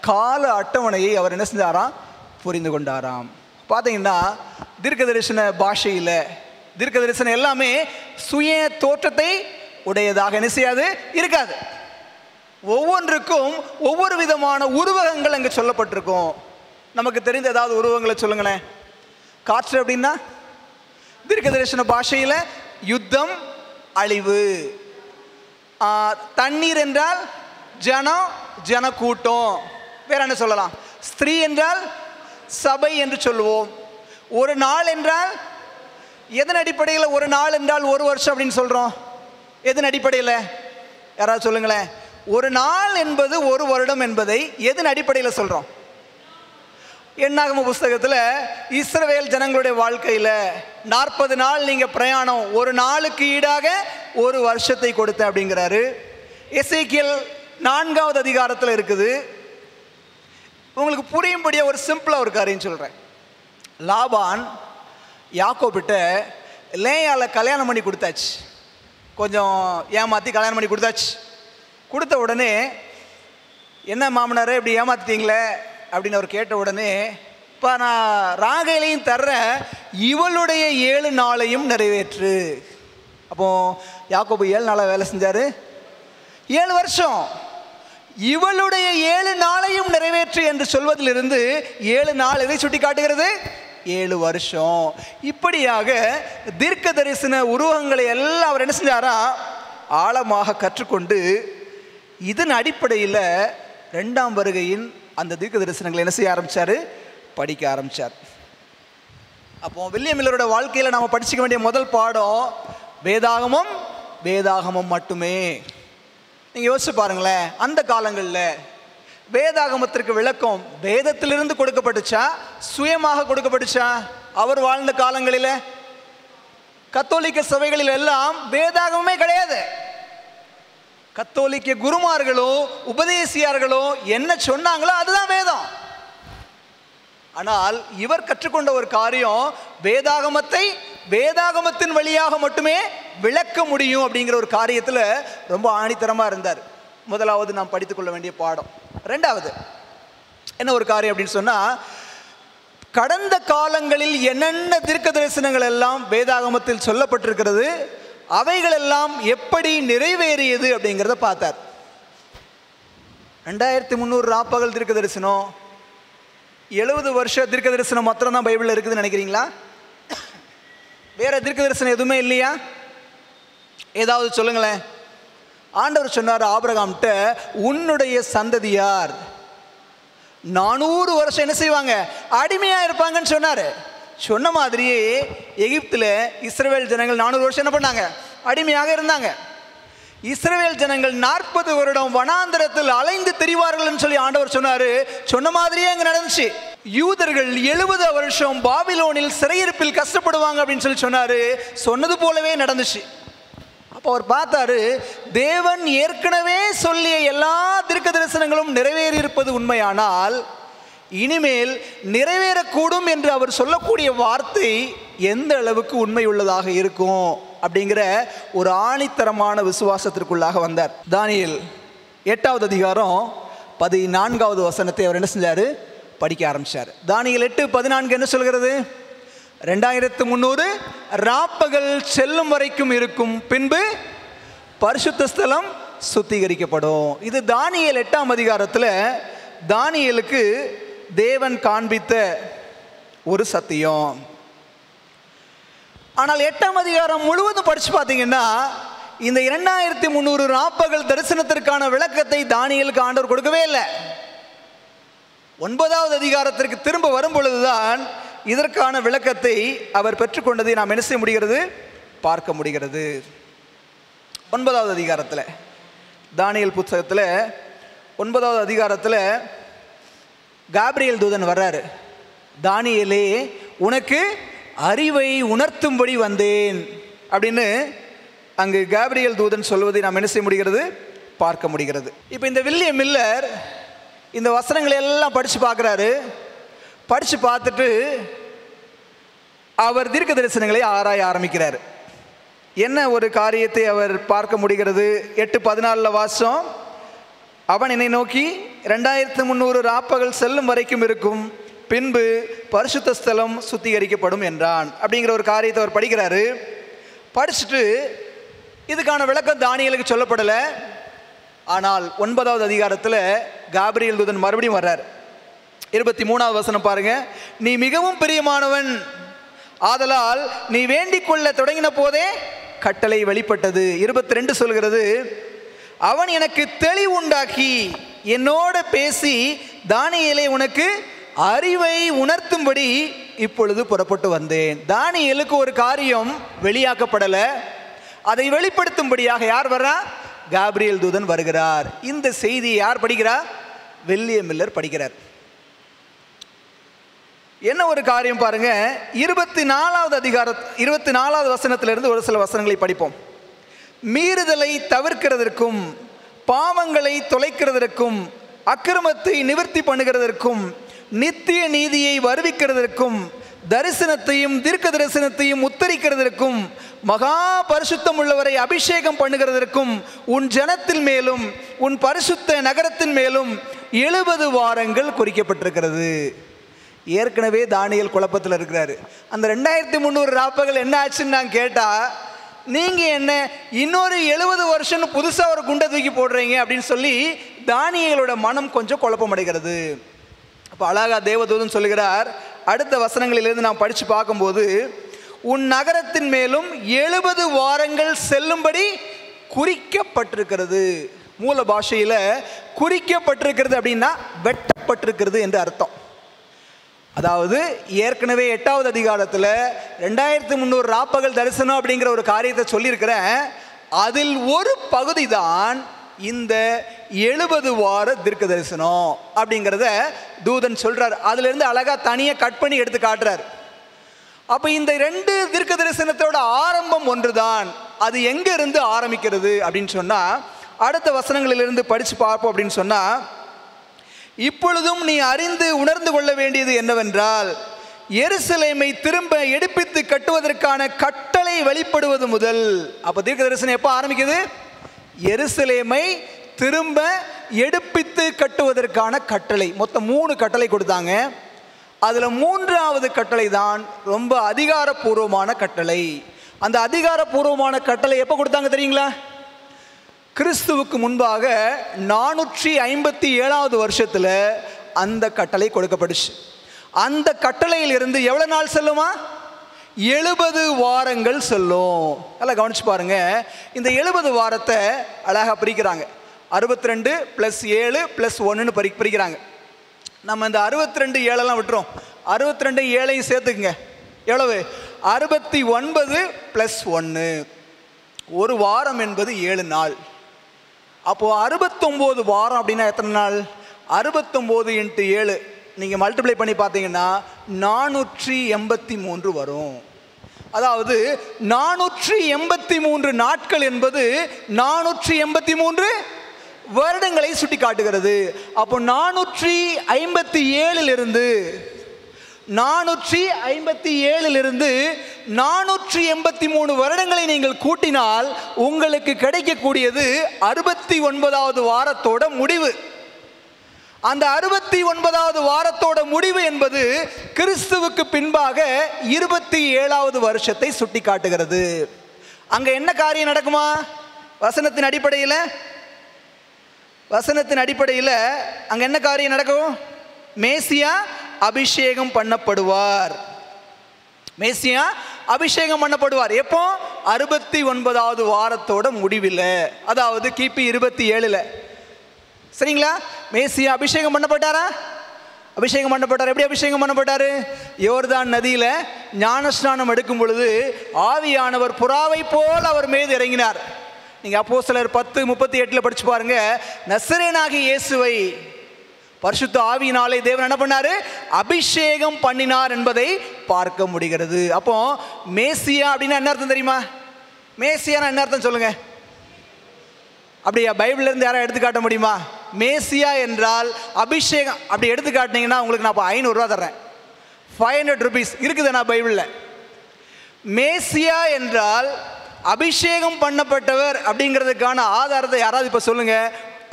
கால அட்டவணையை அவர் என்ன செஞ்சாராம், புரிந்து கொண்டாராம். பார்த்தீங்கன்னா தீர்க்க தரிசன பாஷையில் தீர்க்க தரிசனம் எல்லாமே சுய தோற்றத்தை உடையதாக என்ன செய்யாது, இருக்காது. ஒவ்வொன்றுக்கும் ஒவ்வொரு விதமான உருவகங்கள் அங்கே சொல்லப்பட்டிருக்கும். நமக்கு தெரிந்த ஏதாவது உருவங்களை சொல்லுங்களேன். காற்று அப்படின்னா தீர்க்க தரிசன பாஷையில் யுத்தம், அழிவு. தண்ணீர் என்றால் ஜனம், ஜனக்கூட்டம். வேற என்ன சொல்லலாம்? ஸ்திரீ என்றால் சபை என்று சொல்லுவோம். ஒரு நாள் என்றால் எதன் அடிப்படையில் ஒரு நாள் என்றால் ஒரு வருஷம் அப்படின்னு சொல்கிறோம்? எதன் அடிப்படையில்? யாராவது சொல்லுங்களேன். ஒரு நாள் என்பது ஒரு வருடம் என்பதை எதன் அடிப்படையில் சொல்கிறோம்? என்னாகம புஸ்தகத்தில் இஸ்ரவேல் ஜனங்களுடைய வாழ்க்கையில் 40 நாள் நீங்கள் பிரயாணம், ஒரு நாளுக்கு ஈடாக ஒரு வருஷத்தை கொடுத்த அப்படிங்கிறாரு. எசேக்கியேல் 4வது அதிகாரத்தில் இருக்குது. உங்களுக்கு புரியும்படியாக ஒரு சிம்பிளாக ஒரு காரியம் சொல்கிறேன். லாபான் யாக்கோபிட்ட லேயால கல்யாணம் பண்ணி கொடுத்தாச்சு, கொஞ்சம் ஏமாற்றி கல்யாணம் பண்ணி கொடுத்தாச்சு. கொடுத்த உடனே என்ன மாமனாரே இப்படி ஏமாற்றிட்டீங்களே அப்படின்னு அவர் கேட்ட உடனே, இப்போ நான் ராகேலையும் தர்றேன், இவளுடைய 7 நாளையும் நிறைவேற்று. அப்போ யாக்கோபு 7 நாளாக வேலை செஞ்சார், 7 வருஷம். இவளுடைய 7 நாளையும் நிறைவேற்று என்று சொல்வதிலிருந்து 7 நாள் எதை சுட்டி காட்டுகிறது? 7 வருஷம். இப்படியாக தீர்க்க தரிசன உருவகங்களை எல்லாம் அவர் என்ன செஞ்சாரா, ஆழமாக கற்றுக்கொண்டு இதன் அடிப்படையில் 2ஆம் வருகையின் அந்த தீர்க்க தரிசனங்களை என்ன செய்ய ஆரம்பித்தார், படிக்க ஆரம்பித்தார். அப்போ வில்லியம் மில்லரோட வாழ்க்கையில் நாம் படிச்சுக்க வேண்டிய முதல் பாடம் வேதாகமம், வேதாகமம் மட்டுமே. நீங்கள் யோசிச்சு பாருங்களேன், அந்த காலங்களில் வேதாகமத்திற்கு விளக்கம் வேதத்திலிருந்து கொடுக்கப்பட்டுச்சா, சுயமாக கொடுக்கப்பட்டுச்சா? அவர் வாழ்ந்த காலங்களில் கத்தோலிக்க சபைகளில் எல்லாம் வேதாகமே கிடையாது. கத்தோலிக்க குருமார்களோ உபதேசியார்களோ என்ன சொன்னாங்களோ அதுதான் வேதம். ஆனால் இவர் கற்றுக்கொண்ட ஒரு காரியம், வேதாகமத்தை வேதாகமத்தின் வழியாக மட்டுமே விளக்க முடியும் அப்படிங்கிற ஒரு காரியத்தில் ரொம்ப ஆணித்தரமாக இருந்தார். முதலாவது நாம் படித்துக்கொள்ள வேண்டிய பாடம். ரெண்டாவது என்ன ஒரு காரியம் அப்படின்னு சொன்னால், கடந்த காலங்களில் என்னென்ன தீர்க்க தரிசனங்கள் எல்லாம் வேதாகமத்தில் சொல்லப்பட்டிருக்கிறது, அவைகளெல்லாம் எப்படி நிறைவேறியது அப்படிங்கிறத பார்த்தார். 2300 ராப்பகல் தீர்க்க தரிசனம், 70 வருஷ தீர்க்க தரிசனம் மாத்திரம் தான் பைபிளில் இருக்குதுன்னு நினைக்கிறீங்களா? வேற தீர்க்க தரிசனம் எதுவுமே இல்லையா? ஏதாவது சொல்லுங்களேன். ஆண்டவர் சொன்னார் ஆபிரகாம்கிட்ட, உன்னுடைய சந்ததியார் 400 வருஷம் என்ன செய்வாங்க? அடிமையா இருப்பாங்கன்னு சொன்னாரு. சொன்ன மாதிரியே எகிப்தில் இஸ்ரவேல் ஜனங்கள் 400 வருஷம் என்ன பண்ணாங்க? அடிமையாக இருந்தாங்க. இஸ்ரவேல் ஜனங்கள் 40 வருடம் வனாந்தரத்தில் அலைந்து திரிவார்கள் சொல்லி ஆண்டவர் சொன்னாரு. சொன்ன மாதிரியே அங்க நடந்துச்சு. யூதர்கள் 70 வருஷம் பாபிலோனில் சிறையிருப்பில் கஷ்டப்படுவாங்க அப்படின்னு சொல்லி சொன்னாரு. சொன்னது போலவே நடந்துச்சு. அப்போ அவர் பார்த்தாரு, தேவன் ஏற்கனவே சொல்லிய எல்லா தீர்க்க தரிசனங்களும் நிறைவேறி இருப்பது உண்மையானால், இனிமேல் நிறைவேறக்கூடும் என்று அவர் சொல்லக்கூடிய வார்த்தை எந்த அளவுக்கு உண்மை உள்ளதாக இருக்கும் அப்படிங்கிற ஒரு ஆணித்தரமான விசுவாசத்திற்குள்ளாக வந்தார். தானியேல் 8வது அதிகாரம் 14வது வசனத்தை அவர் என்ன செஞ்சாரு? படிக்க ஆரம்பிச்சார். தானியேல் 8:14 என்ன சொல்கிறது? 2300 ராப்பகல் செல்லும் வரைக்கும் இருக்கும், பின்பு பரிசுத்த ஸ்தலம் சுத்திகரிக்கப்படும். இது தானியேல் 8ஆம் அதிகாரத்தில் தானியேலுக்கு தேவன் காண்பித்த ஒரு சத்தியம். ஆனால் 8ஆம் அதிகாரம் முழுவதும் படிச்சு பார்த்தீங்கன்னா, இந்த 2300 ராப்பகல் தரிசனத்திற்கான விளக்கத்தை தானியேலுக்கு ஆண்டவர் கொடுக்கவே இல்லை. 9வது அதிகாரத்திற்கு திரும்ப வரும் பொழுதுதான் இதற்கான விளக்கத்தை அவர் பெற்றுக்கொண்டதை நாம் என்ன செய்ய முடிகிறது? பார்க்க முடிகிறது. 9வது அதிகாரத்தில், தானியேல் புத்தகத்தில் 9வது அதிகாரத்தில் காபிரியேல் தூதன் வர்றாரு. தானியேலே, உனக்கு அறிவை உணர்த்தும்படி வந்தேன் அப்படின்னு அங்கு காபிரியேல் தூதன் சொல்வதை நாம் என்ன செய்ய முடிகிறது? பார்க்க முடிகிறது. இப்போ இந்த வில்லியம் மில்லர் இந்த வசனங்களை எல்லாம் படித்து பார்க்குறாரு. படித்து பார்த்துட்டு அவர் தீர்க்க தரிசனங்களை ஆராய ஆரம்பிக்கிறார். என்ன ஒரு காரியத்தை அவர் பார்க்க முடிகிறது? 8:14 வாசம், அவன் என்னை நோக்கி 2300 ராப்பகல் செல்லும் வரைக்கும் இருக்கும், பின்பு பரிசுத்த ஸ்தலம் சுத்திகரிக்கப்படும் என்றான் அப்படிங்கிற ஒரு காரியத்தை அவர் படிக்கிறாரு. படிச்சுட்டு இதுக்கான விளக்கம் தானியேலுக்கு சொல்லப்படலை. ஆனால் 9வது அதிகாரத்தில் காபிரியேல் தூதன் மறுபடியும் வர்றார். 23வது வசனம் பாருங்க. நீ மிகவும் பிரியமானவன், ஆதலால் நீ வேண்டிக் கொள்ள தொடங்கின போதே கட்டளை வெளிப்பட்டது. 22 சொல்கிறது, அவன் எனக்கு தெளிவுண்டாக்கி என்னோட பேசி, தானியேலே உனக்கு அறிவை உணர்த்தும்படி இப்பொழுது புறப்பட்டு வந்தேன். தானியேலுக்கு ஒரு காரியம் வெளியாக்கப்படலை, அதை வெளிப்படுத்தும்படியாக யார் வர்றா? காபிரியேல் தூதன் வருகிறார். இந்த செய்தியை யார் படிக்கிறார்? வில்லியம் மில்லர் படிக்கிறார். என்ன ஒரு காரியம் பாருங்க. 24வது அதிகாரம் 24வது வசனத்திலிருந்து ஒரு சில வசனங்களை படிப்போம். மீறுதலை தவிர்க்கிறதற்கும், பாவங்களை தொலைக்கிறதற்கும், அக்கிரமத்தை நிவர்த்தி பண்ணுகிறதற்கும், நித்திய நீதியை வருவிக்கிறதற்கும், தரிசனத்தையும் தீர்க்க தரிசனத்தையும் உத்தரிக்கிறதற்கும், மகா பரிசுத்தம் உள்ளவரை அபிஷேகம் பண்ணுகிறதற்கும், உன் ஜனத்தின் மேலும் உன் பரிசுத்த நகரத்தின் மேலும் 70 வாரங்கள் குறிக்கப்பட்டிருக்கிறது. ஏற்கனவே தானியேல் குழப்பத்தில் இருக்கிறாரு. அந்த 2300 ராப்பகல் என்ன ஆச்சுன்னு நான் கேட்டால், நீங்கள் என்ன இன்னொரு 70 வருஷம்னு புதுசாக ஒரு குண்டை தூக்கி போடுறீங்க அப்படின்னு சொல்லி தானியேலோட மனம் கொஞ்சம் குழப்பமடைகிறது. அப்போ அழகா தேவதூதன் சொல்லுகிறார், அடுத்த வசனங்களிலிருந்து நாம் படித்து பார்க்கும்போது, உன் நகரத்தின் மேலும் 70 வாரங்கள் செல்லும்படி குறிக்கப்பட்டிருக்கிறது. மூல பாஷையில் குறிக்கப்பட்டிருக்கிறது அப்படின்னா வெட்டப்பட்டிருக்கிறது என்று அர்த்தம். அதாவது ஏற்கனவே 8வது அதிகாரத்தில் 2300 ராப்பகல் தரிசனம் அப்படிங்கிற ஒரு காரியத்தை சொல்லியிருக்கிறேன். அதில் ஒரு பகுதி தான் இந்த 70 வார தீர்க்க தரிசனம் அப்படிங்கிறத தூதன் சொல்றார். அதுல இருந்து அழகா தனியாக கட் பண்ணி எடுத்து காட்டுறார். அப்போ இந்த 2 தீர்க்க தரிசனத்தோட ஆரம்பம் ஒன்றுதான். அது எங்கிருந்து ஆரம்பிக்கிறது அப்படின்னு சொன்னால், அடுத்த வசனங்களிலிருந்து படித்து பார்ப்போம். அப்படின்னு சொன்னால், இப்பொழுதும் நீ அறிந்து உணர்ந்து கொள்ள வேண்டியது என்னவென்றால், எருசலேமை திரும்ப எடுப்பித்து கட்டுவதற்கான கட்டளை வெளிப்படுவது முதல். அப்போ தீர்க்க தரிசனம் எப்போ ஆரம்பிக்குது? எருசலேமை திரும்ப எடுப்பித்து கட்டுவதற்கான கட்டளை. மொத்தம் 3 கட்டளை கொடுத்தாங்க. அதில் 3வது கட்டளை தான் ரொம்ப அதிகாரப்பூர்வமான கட்டளை. அந்த அதிகாரப்பூர்வமான கட்டளை எப்போ கொடுத்தாங்க தெரியுங்களா? கிறிஸ்துவுக்கு முன்பாக 457வது வருஷத்தில் அந்த கட்டளை கொடுக்கப்பட்டுச்சு. அந்த கட்டளையில் இருந்து எவ்வளோ நாள் செல்லுமா? 70 வாரங்கள் செல்லும். நல்லா கவனிச்சு பாருங்க. இந்த 70 வாரத்தை அழகாக பிரிக்கிறாங்க. 62 + 7 + 1ன்னு பிரிக்கிறாங்க. நம்ம இந்த 62 7 விட்டுறோம். 62 7 சேர்த்துக்குங்க. எவ்வளவு? 69 + 1. ஒரு வாரம் என்பது 7 நாள். அப்போது 69 வாரம் அப்படின்னா எத்தனை நாள்? 69 × 7 நீங்கள் மல்டிப்ளை பண்ணி பார்த்தீங்கன்னா 483 வரும். அதாவது 483 நாட்கள் என்பது 483 வருடங்களை சுட்டி காட்டுகிறது. அப்போ 457லிருந்து 483 வருடங்களை நீங்கள் கூட்டினால் உங்களுக்கு கிடைக்கக்கூடியது 69வது வாரத்தோட முடிவு. அந்த 69வது வாரத்தோட முடிவு என்பது கிறிஸ்துவுக்கு பின்பாக 27வது வருஷத்தை சுட்டி காட்டுகிறது. அங்க என்ன காரியம் நடக்குமா? வசனத்தின் அடிப்படையில் அங்க என்ன காரியம் நடக்கும்? மேசியா அபிஷேகம் பண்ணப்படுவார். மேசியா அபிஷேகம் பண்ணப்படுவார். எப்போ? 69வது வாரத்தோட முடிவில், அதாவது கிபி 27ல். சரிங்களா? மேசியா அபிஷேகம் பண்ணப்பட்டாரா? அபிஷேகம் பண்ணப்பட்டார். எப்படி அபிஷேகம் பண்ணப்பட்டார்? யோர்தான் நதியில் ஞானஸ்நானம் எடுக்கும் பொழுது ஆவியானவர் புறாவை போல் அவர் மீது இறங்கினார். நீங்கள் அப்போஸ்தலர் 10:38 படிச்சு பாருங்க. நசரேயனாகிய இயேசுவை பரிசுத்த ஆவியினாலே தேவன் என்ன பண்ணாரு? அபிஷேகம் பண்ணினார் என்பதை பார்க்க முடிகிறது. அப்போ மேசியா அப்படின்னா என்ன அர்த்தம் தெரியுமா? மேசியானா என்ன அர்த்தம் சொல்லுங்க. அப்படியா? பைபிள்ல இருந்து யாரும் எடுத்துக்காட்ட முடியுமா? மேசியா என்றால் அபிஷேகம். அப்படி எடுத்து காட்டினீங்கன்னா உங்களுக்கு நான் இப்போ 500 ரூபா தர்றேன். 500 rupees இருக்குது நான் பைபிளில். மேசியா என்றால் அபிஷேகம் பண்ணப்பட்டவர் அப்படிங்கிறதுக்கான ஆதாரத்தை யாராவது இப்போ சொல்லுங்க.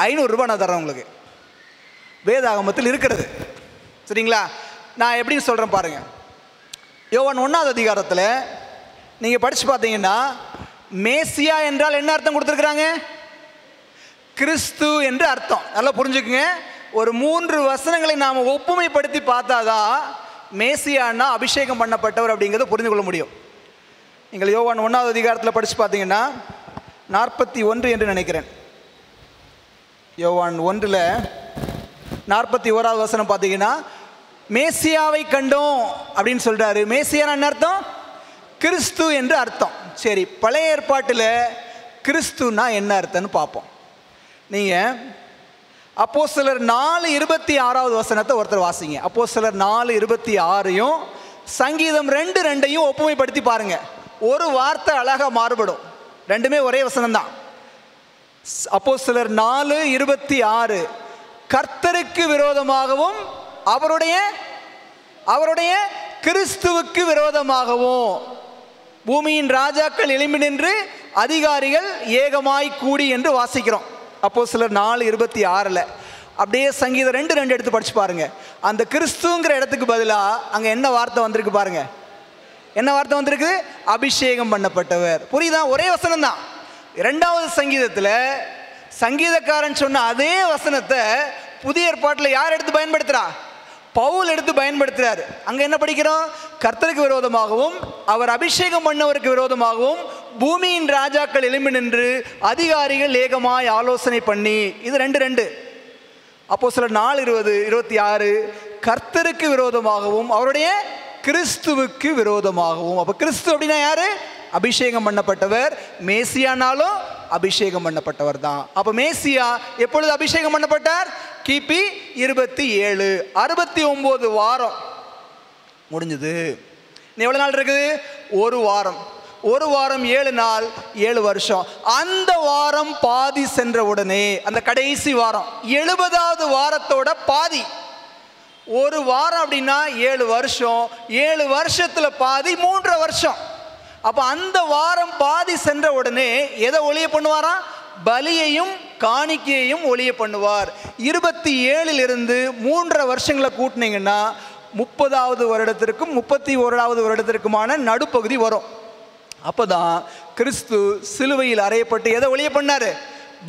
500 ரூபாய் நான் தர்றேன் உங்களுக்கு. வேதாகமத்தில் இருக்கிறது. சரிங்களா? நான் எப்படின்னு சொல்கிறேன் பாருங்க. யோவான் 1வது அதிகாரத்தில் நீங்கள் படித்து பார்த்தீங்கன்னா மேசியா என்றால் என்ன அர்த்தம் கொடுத்துருக்குறாங்க? கிறிஸ்து என்று அர்த்தம். நல்லா புரிஞ்சுக்குங்க. ஒரு 3 வசனங்களை நாம் ஒப்புமைப்படுத்தி பார்த்தாதான் மேசியான்னா அபிஷேகம் பண்ணப்பட்டவர் அப்படிங்கிறத புரிந்து கொள்ள முடியும். நீங்கள் யோவான் 1வது அதிகாரத்தில் படித்து பார்த்தீங்கன்னா 41 என்று நினைக்கிறேன். யோவான் 1ல் 41வது வசனம் பார்த்தீங்கன்னா மேசியாவை கண்டோம் அப்படின்னு சொல்கிறாரு. மேசியானா என்ன அர்த்தம்? கிறிஸ்து என்று அர்த்தம். சரி, பழைய ஏற்பாட்டில் கிறிஸ்துனா என்ன அர்த்தம்னு பார்ப்போம். நீங்கள் அப்போஸ்தலர் 4:26வது வசனத்தை ஒருத்தர் வாசிங்க. அப்போஸ்தலர் 4:26 சங்கீதம் 2:2 ஒப்புமைப்படுத்தி பாருங்க. ஒரு வார்த்தை அழகாக மாறுபடும். ரெண்டுமே ஒரே வசனம்தான். அப்போஸ்தலர் 4:26 கர்த்தருக்கு விரோதமாகவும் அவருடைய கிறிஸ்துவுக்கு விரோதமாகவும் பூமியின் ராஜாக்கள் எழும்பி நின்று அதிகாரிகள் ஏகமாய் கூடி என்று வாசிக்கிறோம். அப்போஸ்தலர் 4:26. அப்படியே சங்கீதம் 2:2 எடுத்து படிச்சு பாருங்க. அந்த கிறிஸ்துங்கிற இடத்துக்கு பதிலாக அங்க என்ன வார்த்தை வந்திருக்கு பாருங்க. என்ன வார்த்தை வந்திருக்கு? அபிஷேகம் பண்ணப்பட்டவர். புரியுதா? ஒரே வசனம் தான். 2வது சங்கீதத்தில் சங்கீதக்காரன் சொன்ன அதே வசனத்தை புதிய ஏற்பாட்டில் யார் எடுத்து பயன்படுத்துறா? பவுல் எடுத்து பயன்படுத்துறாரு. அங்க என்ன படிக்கிறோம்? கர்த்தருக்கு விரோதமாகவும் அவர் அபிஷேகம் பண்ணவருக்கு விரோதமாகவும் பூமியின் ராஜாக்கள் எழும்பி நின்று அதிகாரிகள் ஏகமாய் ஆலோசனை பண்ணி. இது 2:2. அப்போஸ்தலர் 4:26 கர்த்தருக்கு விரோதமாகவும் அவருடைய கிறிஸ்துவுக்கு விரோதமாகவும். அப்ப கிறிஸ்து அப்படின்னா யாரு? அபிஷேகம் பண்ணப்பட்டவர். மேசியானாலும் அபிஷேகம் பண்ணப்பட்டவர் தான். அப்ப மேசியா எப்பொழுது அபிஷேகம் பண்ணப்பட்டார்? கிபி 27. 69 வாரம் முடிஞ்சது. எவ்வளோ நாள் இருக்குது? ஒரு வாரம். ஒரு வாரம் 7 நாள் 7 வருஷம். அந்த வாரம் பாதி சென்ற உடனே, அந்த கடைசி வாரம் 70வது வாரத்தோட பாதி. ஒரு வாரம் அப்படின்னா 7 வருஷம். 7 வருஷத்துல பாதி 3.5 வருஷம். அப்ப அந்த வாரம் பாதி சென்ற உடனே எதை ஒழிய பண்ணுவாராம்? பலியையும் காணிக்கையையும் ஒழிய பண்ணுவார். 27 3.5 வருஷங்களை கூட்டினீங்கன்னா 30வது வருடத்திற்கும் 31வது வருடத்திற்குமான நடுப்பகுதி வரும். அப்போதான் கிறிஸ்து சிலுவையில் அறையப்பட்டு எதை ஒழிய பண்ணாரு?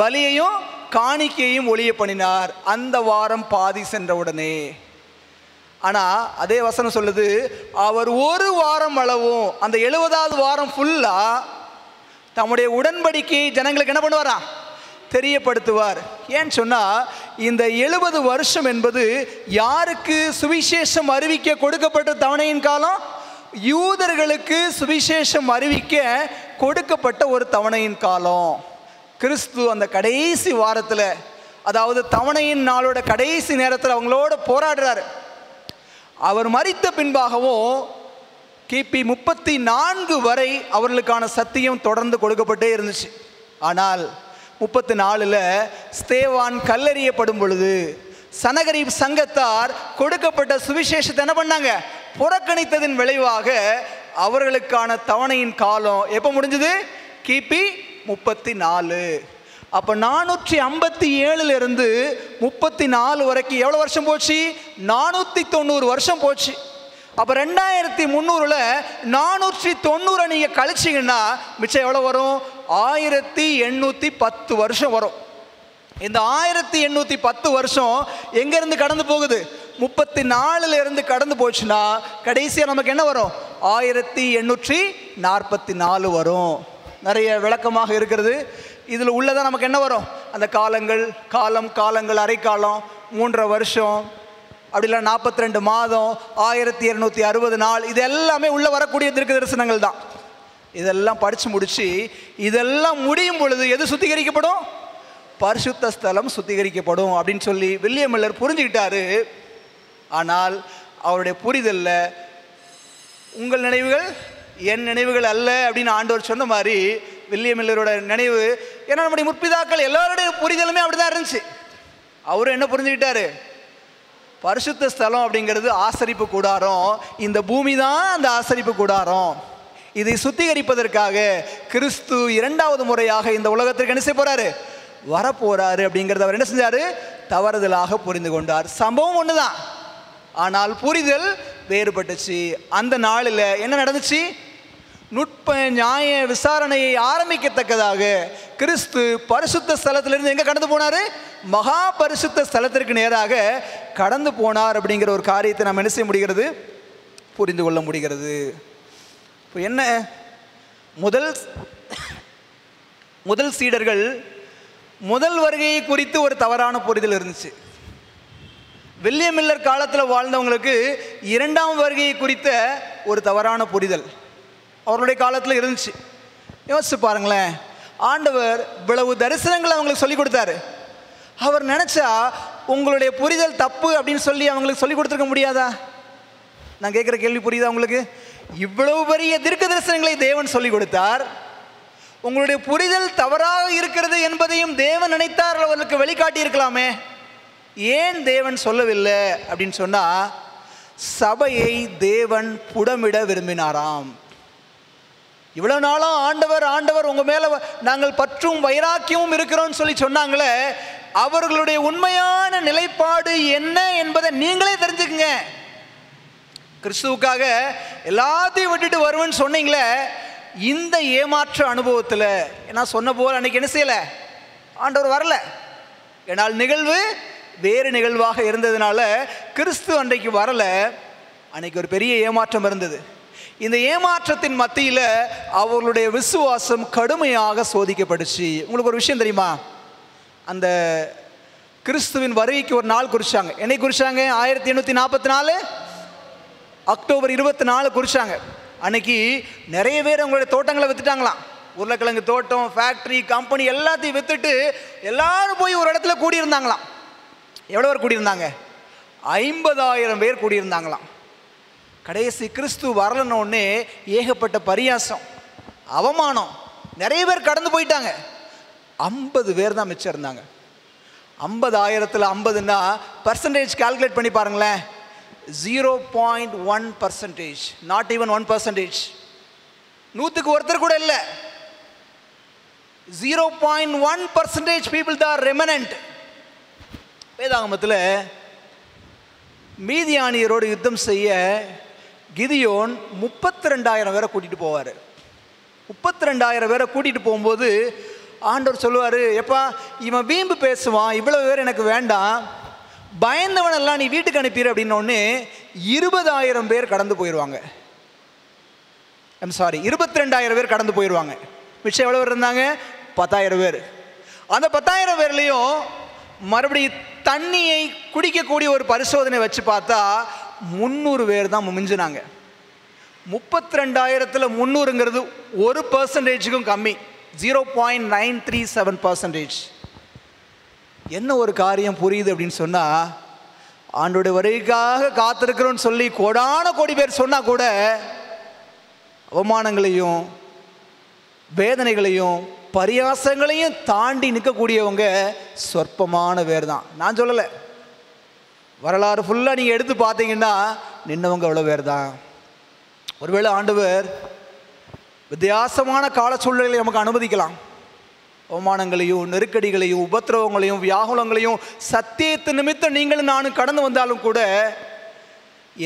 பலியையும் காணிக்கையையும் ஒழிய பண்ணினார், அந்த வாரம் பாதி சென்ற உடனே. ஆனால் அதே வசனம் சொல்லுது, அவர் ஒரு வாரம் அளவும், அந்த 70வது வாரம் ஃபுல்லா தம்முடைய உடன்படிக்கையை ஜனங்களுக்கு என்ன பண்ணுவாரா? தெரியப்படுத்துவார். ஏன்னு சொன்னால், இந்த 70 வருஷம் என்பது யாருக்கு சுவிசேஷம் அறிவிக்க கொடுக்கப்பட்ட தவணையின் காலம்? யூதர்களுக்கு சுவிசேஷம் அறிவிக்க கொடுக்கப்பட்ட ஒரு தவணையின் காலம். கிறிஸ்து அந்த கடைசி வாரத்தில், அதாவது தவணையின் நாளோட கடைசி நேரத்தில் அவங்களோட போராடுறாரு. அவர் மரித்த பின்பாகவும் கிபி 34 வரை அவர்களுக்கான சத்தியம் தொடர்ந்து கொடுக்கப்பட்டே இருந்துச்சு. ஆனால் 34ல் ஸ்தேவான் கல்லெறியப்படும் பொழுது சனகரிப் சங்கத்தார் கொடுக்கப்பட்ட சுவிசேஷத்தை என்ன பண்ணாங்க? புறக்கணித்ததின் விளைவாக அவர்களுக்கான தவணையின் காலம் எப்போ முடிஞ்சது? கிபி 34. அப்போ 457 34 வரைக்கும் எவ்வளோ வருஷம் போச்சு? 490 வருஷம் போச்சு. அப்போ 2300 490 நீங்கள் கழிச்சிங்கன்னா மிச்சம் எவ்வளோ வரும்? 1810 வருஷம் வரும். இந்த 1810 வருஷம் எங்கேருந்து கடந்து போகுது? 34 கடந்து போச்சுன்னா கடைசியாக நமக்கு என்ன வரும்? 1844 வரும். நிறைய விளக்கமாக இருக்கிறது. இதில் உள்ளதான் நமக்கு என்ன வரும்? அந்த காலங்கள், காலங்கள், அரைக்காலம், 3.5 வருஷம், அப்படி இல்லை 42 மாதம், 1260 நாள், இது எல்லாமே உள்ளே வரக்கூடிய தீர்க்க தரிசனங்கள் தான். இதெல்லாம் படித்து முடித்து இதெல்லாம் முடியும் பொழுது எது சுத்திகரிக்கப்படும்? பரிசுத்த ஸ்தலம் சுத்திகரிக்கப்படும் அப்படின்னு சொல்லி வில்லியம் மில்லர் புரிஞ்சுக்கிட்டாரு. ஆனால் அவருடைய புரிதலில் உங்கள் நினைவுகள் என் நினைவுகள் அல்ல அப்படின்னு ஆண்டவர் சொன்ன மாதிரி வில்லியம் மில்லரோட நினைவு, ஏன்னா நம்முடைய முற்பிதாக்கள் எல்லாருடைய புரிதலுமே அப்படி தான் இருந்துச்சு. அவரும் என்ன புரிஞ்சுக்கிட்டாரு? பரிசுத்த ஸ்தலம் அப்படிங்கிறது ஆசரிப்பு கூடாரம், இந்த பூமி தான் அந்த ஆசரிப்பு கூடாரம். இதை சுத்திகரிப்பதற்காக கிறிஸ்து 2வது முறையாக இந்த உலகத்திற்கு என்ன செய்ய போறாரு? வரப்போறாரு அப்படிங்கிறத அவர் என்ன செஞ்சாரு? தவறுதலாக புரிந்து கொண்டார். சம்பவம் ஒன்று தான், ஆனால் புரிதல் வேறுபட்டுச்சு. அந்த நாளில் என்ன நடந்துச்சு? நுட்ப நியாய விசாரணையை ஆரம்பிக்கத்தக்கதாக கிறிஸ்து பரிசுத்த ஸ்தலத்திலிருந்து எங்கே கடந்து போனார்? மகா பரிசுத்த ஸ்தலத்திற்கு நேராக கடந்து போனார். அப்படிங்கிற ஒரு காரியத்தை நாம் என்ன செய்ய முடிகிறது? புரிந்து கொள்ள முடிகிறது. இப்போ என்ன, முதல் சீடர்கள் முதல் வருகையை குறித்து ஒரு தவறான புரிதல் இருந்துச்சு. வில்லியம் மில்லர் காலத்தில் வாழ்ந்தவங்களுக்கு 2ஆம் வருகையை குறித்த ஒரு தவறான புரிதல் அவர்களுடைய காலத்தில் இருந்துச்சு. யோசிச்சு பாருங்களேன், ஆண்டவர் இவ்வளவு தரிசனங்களை அவங்களுக்கு சொல்லிக் கொடுத்தாரு. அவர் நினச்சா உங்களுடைய புரிதல் தப்பு அப்படின்னு சொல்லி அவங்களுக்கு சொல்லிக் கொடுத்துருக்க முடியாதா? நான் கேட்குற கேள்வி புரியுதா உங்களுக்கு? இவ்வளவு பெரிய தீர்க்க தரிசனங்களை தேவன் சொல்லிக் கொடுத்தார். உங்களுடைய புரிதல் தவறாக இருக்கிறது என்பதையும் தேவன் நினைத்தார், அவர்களுக்கு வெளிக்காட்டி இருக்கலாமே. ஏன் தேவன் சொல்லவில்லை அப்படின்னு சொன்னால், சபையை தேவன் புடமிட விரும்பினாராம். இவ்வளோ நாளும் ஆண்டவர் உங்கள் மேலே நாங்கள் பற்றும் வைராக்கியமும் இருக்கிறோன்னு சொல்லி சொன்னாங்களே, அவர்களுடைய உண்மையான நிலைப்பாடு என்ன என்பதை நீங்களே தெரிஞ்சுக்குங்க. கிறிஸ்துவுக்காக எல்லாத்தையும் விட்டுட்டு வருவேன்னு சொன்னீங்களே, இந்த ஏமாற்ற அனுபவத்தில் நான் சொன்ன போல் அன்றைக்கி என்ன செய்யலை? ஆண்டவர் வரல. ஏன்னால் நிகழ்வு வேறு நிகழ்வாக இருந்ததுனால கிறிஸ்து அன்றைக்கு வரல. அன்றைக்கி ஒரு பெரிய ஏமாற்றம் இருந்தது. இந்த ஏமாற்றத்தின் மத்தியில் அவர்களுடைய விசுவாசம் கடுமையாக சோதிக்கப்பட்டுச்சு. உங்களுக்கு ஒரு விஷயம் தெரியுமா? அந்த கிறிஸ்துவின் வருகைக்கு ஒரு நாள் குறிச்சாங்க. என்னை குறிச்சாங்க? 1844 அக்டோபர் 24 குறிச்சாங்க. அன்னைக்கு நிறைய பேர் அவங்களுடைய தோட்டங்களை வித்துட்டாங்களாம். உருளைக்கிழங்கு தோட்டம், ஃபேக்ட்ரி, கம்பெனி எல்லாத்தையும் வித்துட்டு எல்லாரும் போய் ஒரு இடத்துல கூடியிருந்தாங்களாம். எவ்வளோ பேர் கூடியிருந்தாங்க? 50,000 பேர் கூடியிருந்தாங்களாம். கடைசி கிறிஸ்து வரலன்னொடனே ஏகப்பட்ட பரியாசம், அவமானம், நிறைய பேர் கடந்து போயிட்டாங்க. 50 பேர் தான் மிச்சம் இருந்தாங்க. 50,000ல் 50ன்னா பர்சன்டேஜ் கால்குலேட் பண்ணி பாருங்களேன். 0.1%, நாட் ஈவன் 1%. 100க்கு ஒருத்தர் கூட இல்லை. 0.1% பீப்புள் தான் ரெமனன்ட். வேதாகமத்தில் மீதியானியரோடு யுத்தம் செய்ய கிதியோன் 32,000 பேரை கூட்டிகிட்டு போவார். 32,000 பேரை கூட்டிகிட்டு போகும்போது ஆண்டவர் சொல்லுவார், எப்பா இவன் வீம்பு பேசுவான், இவ்வளவு பேர் எனக்கு வேண்டாம், பயந்தவனெல்லாம் நீ வீட்டுக்கு அனுப்பிடு அப்படின்னோடனே 20,000 பேர் கடந்து போயிடுவாங்க. 22,000 பேர் கடந்து போயிடுவாங்க. மிச்சம் எவ்வளோ பேர் இருந்தாங்க? 10,000 பேர். அந்த 10,000 பேர்லேயும் மறுபடியும் தண்ணியை குடிக்கக்கூடிய ஒரு பரிசோதனை வச்சு பார்த்தா 300 பேர் தான் மிஞ்சினாங்க. 32,000ல் 300ங்கிறது 1%க்கும் கம்மி, 0.937%. என்ன ஒரு காரியம் புரியுது அப்படின்னு சொன்னால், ஆண்டோடைய வருகைக்காக காத்திருக்கிறோன்னு சொல்லி கோடான கோடி பேர் சொன்னால் கூட அவமானங்களையும் வேதனைகளையும் பரியாசங்களையும் தாண்டி நிற்கக்கூடியவங்க சொற்பமான பேர் தான். நான் சொல்லலை, வரலாறு ஃபுல்லாக நீங்கள் எடுத்து பார்த்தீங்கன்னா நின்னவங்க அவ்வளோ பேர் தான். ஒருவேளை ஆண்டவர் வித்தியாசமான கால சூழ்நிலைகளை நமக்கு அனுமதிக்கலாம். அவமானங்களையும் நெருக்கடிகளையும் உபத்திரவங்களையும் வியாகுலங்களையும் சத்தியத்து நிமித்தம் நீங்களும் நானும் கடந்து வந்தாலும் கூட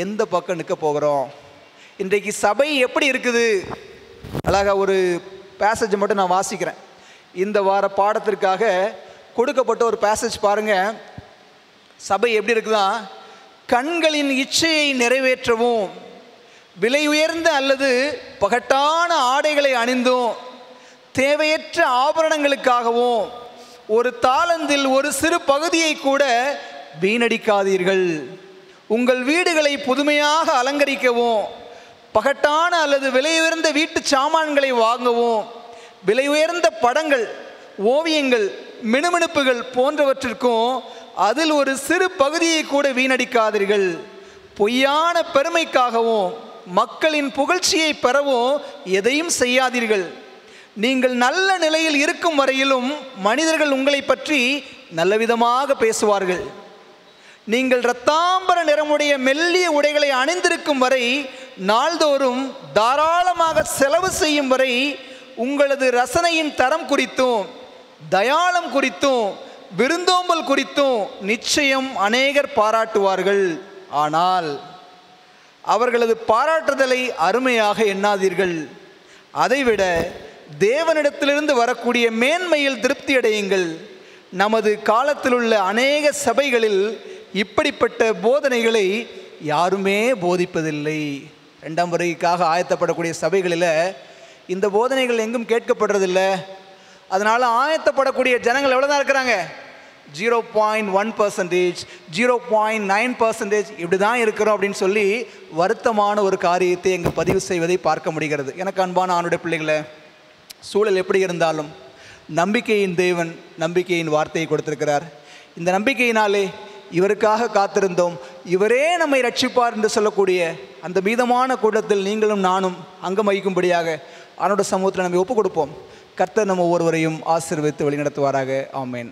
எந்த பக்கம் நிற்க போகிறோம்? இன்றைக்கு சபை எப்படி இருக்குது? அழகாக ஒரு பேசேஜ் மட்டும் நான் வாசிக்கிறேன். இந்த வார பாடத்திற்காக கொடுக்கப்பட்ட ஒரு பேசேஜ் பாருங்கள். சபை எப்படி இருக்குதா? கண்களின் இச்சையை நிறைவேற்றவும், விலை உயர்ந்த அல்லது பகட்டான ஆடைகளை அணிந்தும், தேவையற்ற ஆபரணங்களுக்காகவும் ஒரு தாளந்தில் ஒரு சிறு பகுதியை கூட வீணடிக்காதீர்கள். உங்கள் வீடுகளை புதுமையாக அலங்கரிக்கவும், பகட்டான அல்லது விலை உயர்ந்த வீட்டு சாமான்களை வாங்கவும், விலை உயர்ந்த படங்கள், ஓவியங்கள், மினுமினுப்புகள் போன்றவற்றிற்கும் அதில் ஒரு சிறு பகுதியை கூட வீணடிக்காதீர்கள். பொய்யான பெருமைக்காகவும் மக்களின் புகழ்ச்சியை பெறவும் எதையும் செய்யாதீர்கள். நீங்கள் நல்ல நிலையில் இருக்கும் வரையிலும் மனிதர்கள் உங்களை பற்றி நல்லவிதமாக பேசுவார்கள். நீங்கள் இரத்தாம்பர நிறமுடைய மெல்லிய உடைகளை அணிந்திருக்கும் வரை, நாள்தோறும் தாராளமாக செலவு செய்யும் வரை உங்களது ரசனையின் தரம் குறித்தும் தயாளம் குறித்தும் விருந்தோம்பல் குறித்தும் நிச்சயம் அநேகர் பாராட்டுவார்கள். ஆனால் அவர்களது பாராட்டுதலை அருமையாக எண்ணாதீர்கள். அதைவிட தேவனிடத்திலிருந்து வரக்கூடிய மேன்மையில் திருப்தி அடையுங்கள். நமது காலத்தில் உள்ள அநேக சபைகளில் இப்படிப்பட்ட போதனைகளை யாருமே போதிப்பதில்லை. 2ஆம் வருகைக்காக ஆயத்தப்படக்கூடிய சபைகளில் இந்த போதனைகள் எங்கும் கேட்கப்படுறதில்லை. அதனால் ஆயத்தப்படக்கூடிய ஜனங்கள் எவ்வளோ தான் இருக்கிறாங்க? 0.1%, 0.9% இப்படி தான் இருக்கிறோம் அப்படின்னு சொல்லி வருத்தமான ஒரு காரியத்தை எங்கு பதிவு செய்வதை பார்க்க முடிகிறது. எனக்கு அன்பான ஆணுடைய பிள்ளைகளை, சூழல் எப்படி இருந்தாலும் நம்பிக்கையின் தேவன் நம்பிக்கையின் வார்த்தையை கொடுத்திருக்கிறார். இந்த நம்பிக்கையினாலே இவருக்காக காத்திருந்தோம், இவரே நம்மை ரட்சிப்பார் என்று சொல்லக்கூடிய அந்த மீதமான கூட்டத்தில் நீங்களும் நானும் அங்கம் வகிக்கும்படியாக அவனோட சமூகத்தில் நம்மை ஒப்புக் கொடுப்போம். கர்த்தர் நம்ம ஒவ்வொருவரையும் ஆசீர்வதித்து வழிநடத்துவாராக. ஆமென்.